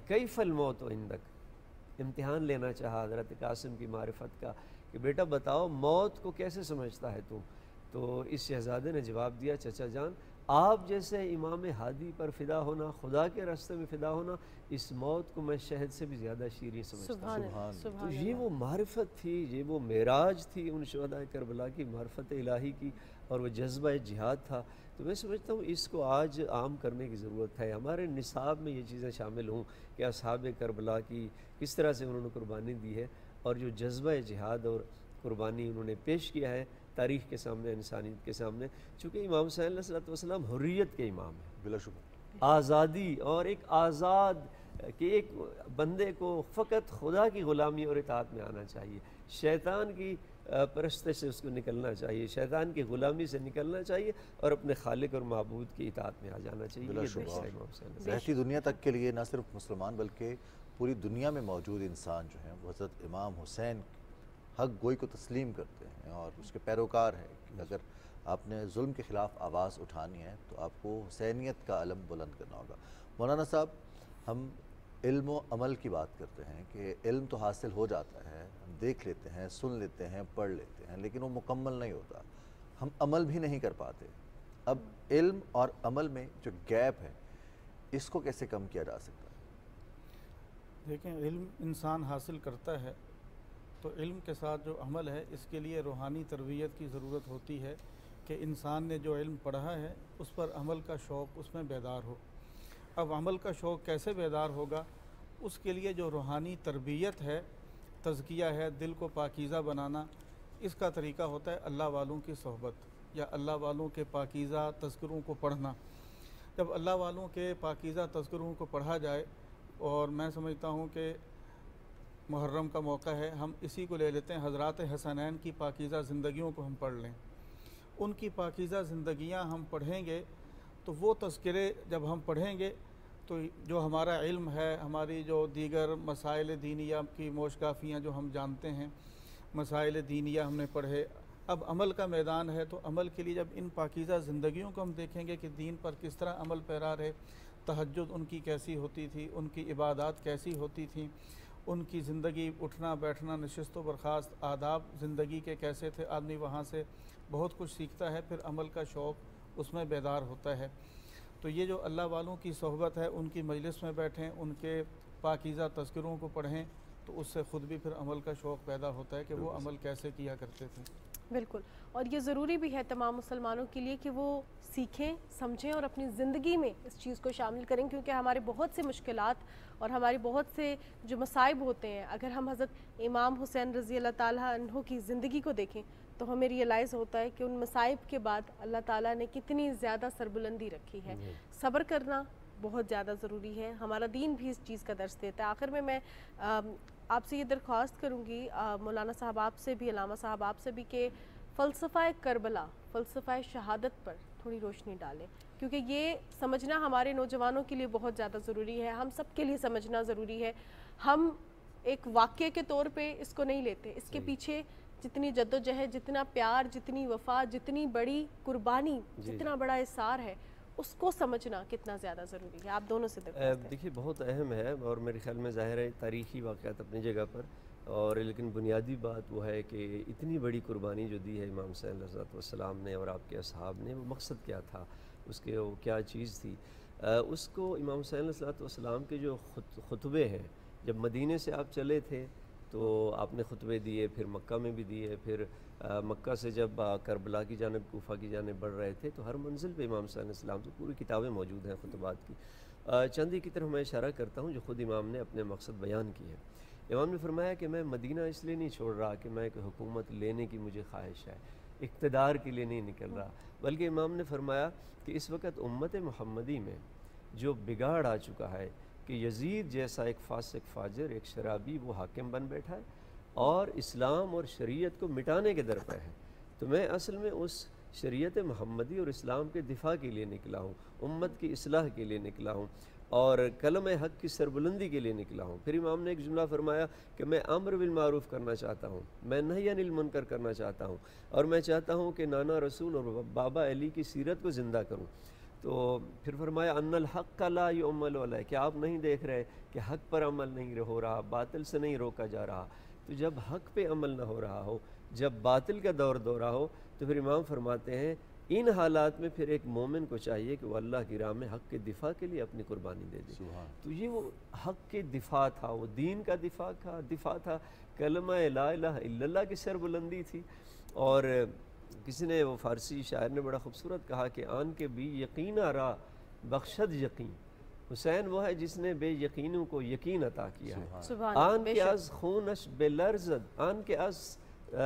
کیف الموت عندک، امتحان لینا چاہا حضرت قاسم کی معرفت کا کہ بیٹا بتاؤ موت کو کیسے سمجھتا ہے تو اس شہزادے نے جواب دیا چچا جان آپ جیسے امام ہادی پر فدا ہونا، خدا کے راستے میں فدا ہونا، اس موت کو میں شہد سے بھی زیادہ شیریں سمجھتا ہوں۔ تو یہ وہ معرفت تھی، یہ وہ معراج تھی ان شہداء کربلا کی، معرفت الہی کی، اور وہ جذبہ جہاد تھا۔ تو میں سمجھتا ہوں اس کو آج عام کرنے کی ضرورت ہے، ہمارے نصاب میں یہ چیزیں شامل ہوں کہ اصحاب کربلا کی کس طرح سے انہوں نے قربانی دی ہے، اور جو جذبہ جہاد اور قربانی انہوں نے پیش کیا ہے تاریخ کے سامنے، انسانیت کے سامنے، چونکہ امام حسین علیہ السلام حریت کے امام ہیں، بلا شبہ آزادی، اور ایک آزاد کہ ایک بندے کو فقط خدا کی غلامی اور اطاعت میں آنا چاہیے، شیطان کی پرستش سے اس کو نکلنا چاہیے، شیطان کی غلامی سے نکلنا چاہیے، اور اپنے خالق اور معبود کی اطاعت میں آ جانا چاہیے۔ بلا شبہ رہتی دنیا تک کے لیے نہ صرف مسلمان بلکہ پوری دنیا میں موجود انسان جو ہیں وہ حضرت امام حسین حق گوئی کو تسلیم کرتے ہیں اور اس کے پیروکار ہیں کہ اگر آپ نے ظلم کے خلاف آواز اٹھانی ہے تو آپ کو حسینیت کا علم بلند کرنا ہوگا۔ مولانا صاحب، ہم علم و عمل کی بات کرتے ہیں کہ علم تو حاصل ہو جاتا ہے، ہم دیکھ لیتے ہیں، سن لیتے ہیں، پڑھ لیتے ہیں، لیکن وہ مکمل نہیں ہوتا، ہم عمل بھی نہیں کر پاتے۔ اب علم اور عمل میں جو گیپ ہے اس کو کیسے کم کیا جا سکتا ہے؟ دیکھیں، علم انسان حاصل کرتا ہے تو علم کے ساتھ جو عمل ہے اس کے لیے روحانی تربیت کی ضرورت ہوتی ہے کہ انسان نے جو علم پڑھا ہے اس پر عمل کا شوق اس میں بیدار ہو۔ اب عمل کا شوق کیسے بیدار ہوگا؟ اس کے لیے جو روحانی تربیت ہے، تزکیہ ہے، دل کو پاکیزہ بنانا، اس کا طریقہ ہوتا ہے اللہ والوں کی صحبت یا اللہ والوں کے پاکیزہ تذکروں کو پڑھنا۔ جب اللہ والوں کے پاکیزہ تذکروں کو پڑھا جائے، اور میں سمجھتا ہوں کہ محرم کا موقع ہے، ہم اسی کو لے لیتے ہیں، حضرات حسنین کی پاکیزہ زندگیوں کو ہم پڑھ لیں، ان کی پاکیزہ زندگیاں ہم پڑھیں گے تو وہ تذکرے جب ہم پڑھیں گے تو جو ہمارا علم ہے، ہماری جو دیگر مسائل دینیہ کی موشگافیاں جو ہم جانتے ہیں، مسائل دینیہ ہم نے پڑھے، اب عمل کا میدان ہے تو عمل کے لیے جب ان پاکیزہ زندگیوں کو ہم دیکھیں گے کہ دین پر کس طرح عمل پیرا رہے، تہجد ان کی کیسی ہوتی تھی، ان کی عبادات کیسی ہوتی تھیں، ان کی زندگی اٹھنا بیٹھنا نشست و برخاست آداب زندگی کے کیسے تھے، آدمی وہاں سے بہت کچھ سیکھتا ہے، پھر عمل کا شوق اس میں بیدار ہوتا ہے۔ تو یہ جو اللہ والوں کی صحبت ہے، ان کی مجلس میں بیٹھیں، ان کے پاکیزہ تذکروں کو پڑھیں تو اس سے خود بھی پھر عمل کا شوق پیدا ہوتا ہے کہ وہ عمل کیسے کیا کرتے تھے۔ بالکل، اور یہ ضروری بھی ہے تمام مسلمانوں کے لیے کہ وہ سیکھیں، سمجھیں اور اپنی زندگی میں اس چیز کو شامل کریں، کیونکہ ہمارے بہت سے مشکلات اور ہماری بہت سے جو مصائب ہوتے ہیں، اگر ہم حضرت امام حسین رضی اللہ تعالیٰ عنہ کی زندگی کو دیکھیں تو ہمیں ریئلائز ہوتا ہے کہ ان مصائب کے بعد اللہ تعالیٰ نے کتنی زیادہ سربلندی رکھی ہے۔ صبر کرنا بہت زیادہ ضروری ہے، ہمارا دین بھی اس چیز کا درس دیتا ہے۔ آخر میں آپ سے یہ درخواست کروں گی مولانا صاحب آپ سے بھی، علامہ صاحب آپ سے بھی، کہ فلسفہ کربلا، فلسفہ شہادت پر تھوڑی روشنی ڈالیں، کیونکہ یہ سمجھنا ہمارے نوجوانوں کے لیے بہت زیادہ ضروری ہے، ہم سب کے لیے سمجھنا ضروری ہے۔ ہم ایک واقعے کے طور پہ اس کو نہیں لیتے، اس کے پیچھے جتنی جدوجہد، جتنا پیار، جتنی وفا، جتنی بڑی قربانی، جتنا بڑا اثار ہے، اس کو سمجھنا کتنا زیادہ ضروری ہے۔ آپ دونوں سے درخواست ہے۔ دیکھیے بہت اہم ہے، اور میرے خیال میں ظاہر ہے تاریخی واقعات اپنی جگہ پر، اور لیکن بنیادی بات وہ ہے کہ اتنی بڑی قربانی جو دی ہے امام حسین علیہ السلام نے اور آپ کے اصحاب نے، وہ مقصد کیا تھا، اس کے وہ کیا چیز تھی، اس کو امام حسین علیہ السلام کے جو خطبے ہیں، جب مدینے سے آپ چلے تھے تو آپ نے خطبے دیے، پھر مکہ میں بھی دیے، پھر مکہ سے جب کربلا کی جانب، کوفہ کی جانب بڑھ رہے تھے تو ہر منزل پہ امام حسین علیہ السلام تو پوری کتابیں موجود ہیں خطبات کی۔ چند ہی کی طرف میں اشارہ کرتا ہوں جو خود امام نے اپنے مقصد بیان کی ہے۔ امام نے فرمایا کہ میں مدینہ اس لیے نہیں چھوڑ رہا کہ میں ایک حکومت لینے کی مجھے خواہش ہے، اقتدار کے لیے نہیں نکل رہا، بلکہ امام نے فرمایا کہ اس وقت امت محمدی میں جو بگاڑ آ چکا ہے کہ یزید جیسا ایک فاسق فاجر، ایک شرابی وہ حاکم بن بیٹھا ہے اور اسلام اور شریعت کو مٹانے کے در پہ ہے، تو میں اصل میں اس شریعت محمدی اور اسلام کے دفاع کے لیے نکلا ہوں، امت کی اصلاح کے لیے نکلا ہوں، اور کلمہ حق کی سربلندی کے لیے نکلا ہوں۔ پھر امام نے ایک جملہ فرمایا کہ میں امر بالمعروف کرنا چاہتا ہوں، میں نہی عن المنکر کرنا چاہتا ہوں، اور میں چاہتا ہوں کہ نانا رسول اور بابا علی کی سیرت کو زندہ کروں۔ تو پھر فرمایا ان الحق لا یعمل علیہ، کہ آپ نہیں دیکھ رہے کہ حق پر عمل نہیں ہو رہا، باطل سے نہیں روکا جا رہا۔ تو جب حق پہ عمل نہ ہو رہا ہو، جب باطل کا دور دورہ ہو، تو پھر امام فرماتے ہیں ان حالات میں پھر ایک مومن کو چاہیے کہ وہ اللہ کی راہ میں حق کے دفاع کے لیے اپنی قربانی دے دے۔ تو یہ وہ حق کے دفاع تھا، وہ دین کا دفاع تھا، کلمہ لا الہ الا اللہ کی سربلندی تھی۔ اور کسی نے، وہ فارسی شاعر نے بڑا خوبصورت کہا کہ آن کے بھی یقین را بخشد یقین، حسین وہ ہے جس نے بے یقینوں کو یقین عطا کیا ہے۔ آن کے از خونش بے لرزد، آن کے از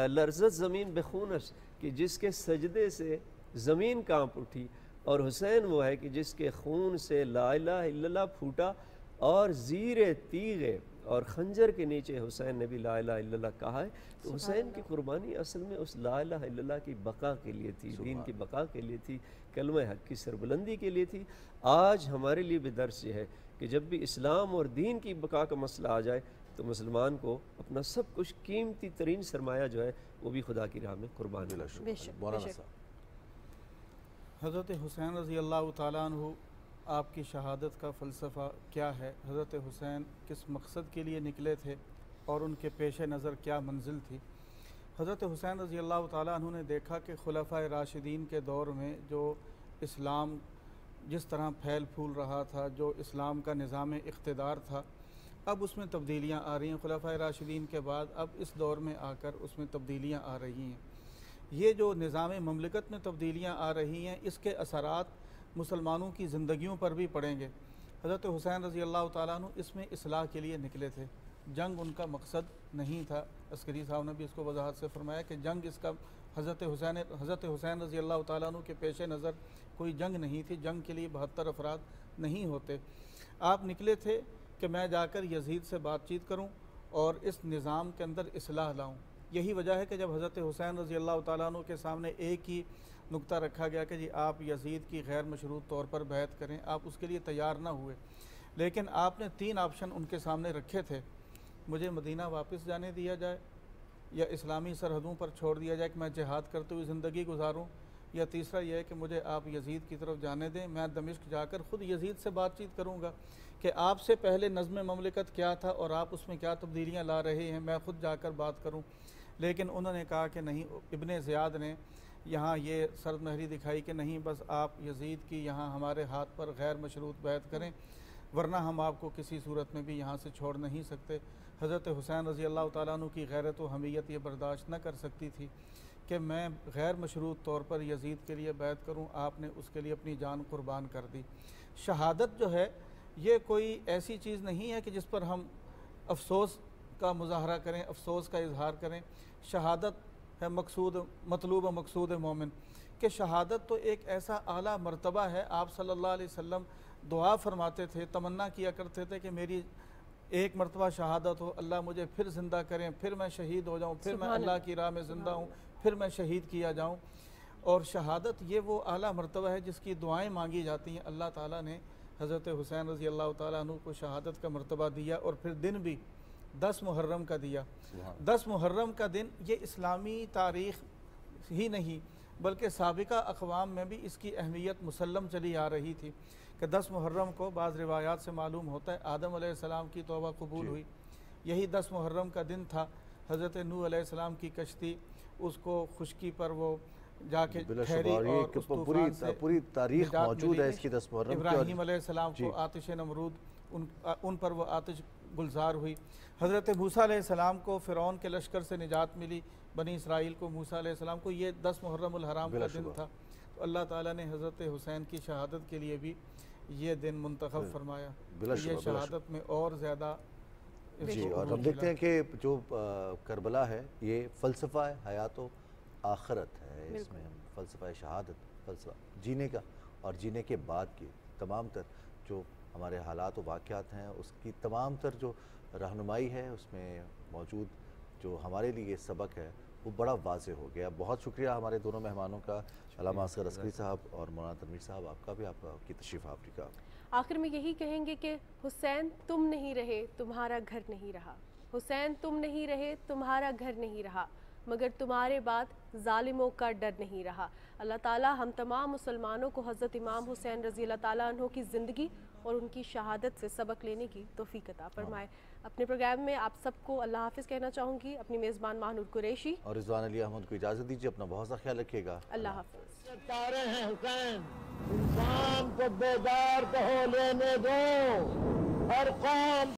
لرزد زمین بے خونش، کہ جس کے سجدے سے زمین کانپ اٹھی، اور حسین وہ ہے کہ جس کے خون سے لا الہ الا اللہ پھوٹا، اور زیر تیغے اور خنجر کے نیچے حسین نے بھی لا الہ الا اللہ کہا ہے۔ تو حسین کی قربانی اصل میں اس لا الہ الا اللہ کی بقا کے لیے تھی، دین کی بقا کے لیے تھی، کلمہ حق کی سربلندی کے لیے تھی۔ آج ہمارے لیے بھی درس یہ ہے کہ جب بھی اسلام اور دین کی بقا کا مسئلہ آ جائے تو مسلمان کو اپنا سب کچھ قیمتی ترین سرمایہ جو ہے وہ بھی خدا کی راہ میں قربان کرنا۔ حضرت حسین رضی اللہ تعالیٰ عنہ، آپ کی شہادت کا فلسفہ کیا ہے؟ حضرت حسین کس مقصد کے لیے نکلے تھے اور ان کے پیش نظر کیا منزل تھی؟ حضرت حسین رضی اللہ تعالیٰ عنہ نے دیکھا کہ خلفائے راشدین کے دور میں جو اسلام جس طرح پھیل پھول رہا تھا، جو اسلام کا نظام اقتدار تھا، اب اس میں تبدیلیاں آ رہی ہیں۔ خلفائے راشدین کے بعد اب اس دور میں آ کر اس میں تبدیلیاں آ رہی ہیں۔ یہ جو نظام مملکت میں تبدیلیاں آ رہی ہیں، اس کے اثرات مسلمانوں کی زندگیوں پر بھی پڑیں گے۔ حضرت حسین رضی اللہ تعالیٰ عنہ اس میں اصلاح کے لیے نکلے تھے، جنگ ان کا مقصد نہیں تھا۔ عسکری صاحب نے بھی اس کو وضاحت سے فرمایا کہ جنگ اس کا حضرت حسین رضی اللہ تعالیٰ عنہ کے پیش نظر کوئی جنگ نہیں تھی، جنگ کے لیے 72 افراد نہیں ہوتے۔ آپ نکلے تھے کہ میں جا کر یزید سے بات چیت کروں اور اس نظام کے اندر اصلاح لاؤں۔ یہی وجہ ہے کہ جب حضرت حسین رضی اللہ تعالیٰ عنہ کے سامنے ایک ہی نقطہ رکھا گیا کہ جی آپ یزید کی غیر مشروط طور پر بیعت کریں، آپ اس کے لیے تیار نہ ہوئے، لیکن آپ نے 3 آپشن ان کے سامنے رکھے تھے: مجھے مدینہ واپس جانے دیا جائے، یا اسلامی سرحدوں پر چھوڑ دیا جائے کہ میں جہاد کرتے ہوئے زندگی گزاروں، یا تیسرا یہ ہے کہ مجھے آپ یزید کی طرف جانے دیں، میں دمشق جا کر خود یزید سے بات چیت کروں گا کہ آپ سے پہلے نظم مملکت کیا تھا اور آپ اس میں کیا تبدیلیاں لا رہے ہیں، میں خود جا کر بات کروں۔ لیکن انہوں نے کہا کہ نہیں، ابن زیاد نے یہاں یہ سرد مہری دکھائی کہ نہیں، بس آپ یزید کی یہاں ہمارے ہاتھ پر غیر مشروط بیعت کریں، ورنہ ہم آپ کو کسی صورت میں بھی یہاں سے چھوڑ نہیں سکتے۔ حضرت حسین رضی اللہ تعالیٰ عنہ کی غیرت و حمیت یہ برداشت نہ کر سکتی تھی کہ میں غیر مشروط طور پر یزید کے لیے بیعت کروں۔ آپ نے اس کے لیے اپنی جان قربان کر دی۔ شہادت جو ہے یہ کوئی ایسی چیز نہیں ہے کہ جس پر ہم افسوس کا مظاہرہ کریں، افسوس کا اظہار کریں۔ شہادت ہے مطلوب و مقصود مومن، کہ شہادت تو ایک ایسا اعلیٰ مرتبہ ہے۔ آپ صلی اللہ علیہ وسلم دعا فرماتے تھے، تمنا کیا کرتے تھے کہ میری ایک مرتبہ شہادت ہو، اللہ مجھے پھر زندہ کریں، پھر میں شہید ہو جاؤں، پھر میں اللہ کی راہ میں زندہ ہوں، پھر میں شہید کیا جاؤں۔ اور شہادت یہ وہ اعلیٰ مرتبہ ہے جس کی دعائیں مانگی جاتی ہیں۔ اللہ تعالیٰ نے حضرت حسین رضی اللہ تعالیٰ عنہ کو شہادت کا مرتبہ دیا، اور پھر دن بھی 10 محرم کا دیا۔ 10 محرم کا دن یہ اسلامی تاریخ ہی نہیں بلکہ سابقہ اقوام میں بھی اس کی اہمیت مسلم چلی آ رہی تھی کہ 10 محرم کو بعض روایات سے معلوم ہوتا ہے آدم علیہ السلام کی توبہ قبول ہوئی۔ یہی 10 محرم کا دن تھا حضرت نوح علیہ السلام کی کشتی، اس کو خشکی پر وہ جا کے ٹھہری اور اس طوفان سے پوری تاریخ موجود ہے اس کی 10 محرم کی۔ ابراہیم علیہ السلام کو آتش نمرود ان پر وہ آتش گلزار ہوئی۔ حضرت موسیٰ علیہ السلام کو فرعون کے لشکر سے نجات ملی، بنی اسرائیل کو، موسیٰ علیہ السلام کو۔ یہ 10 محرم الحرام کا دن تھا۔ تو اللہ تعالیٰ نے حضرت حسین کی شہادت کے لیے بھی یہ دن منتخب فرمایا، یہ شہادت میں اور زیادہ۔ جی، اور ہم دیکھتے ہیں کہ جو کربلا ہے یہ فلسفہ ہے حیات و آخرت ہے، اس میں فلسفہ شہادت، فلسفہ جینے کا اور جینے کے بعد کی تمام تر جو ہمارے حالات و واقعات ہیں اس کی تمام تر جو رہنمائی ہے اس میں موجود جو ہمارے لیے سبق ہے وہ بڑا واضح ہو گیا۔ بہت شکریہ ہمارے دونوں مہمانوں کا، علامہ اصغر عسکری صاحب اور مولانا تنویر صاحب، آپ کا بھی، آپ کی تشریف آوری کا۔ آخر میں یہی کہیں گے کہ حسین تم نہیں رہے تمہارا گھر نہیں رہا، حسین تم نہیں رہے تمہارا گھر نہیں رہا، مگر تمہارے بعد ظالموں کا ڈر نہیں رہا۔ اللہ تعالیٰ ہم تمام مسلمانوں کو حضرت امام حسین رضی اللہ تعالیٰ عنہ کی زندگی اور ان کی شہادت سے سبق لینے کی توفیق عطا فرمائے۔ اپنے پروگرام میں آپ سب کو اللہ حافظ کہنا چاہوں گی، اپنی میزبان ماہنور قریشی اور رضوان علی احمد کو اجازت دیجیے، اپنا بہت سا خیال رکھیے گا۔ اللہ حافظ۔ تارے ہیں حسین، انسان کو بیدار تو ہو لینے دو، ہر قوم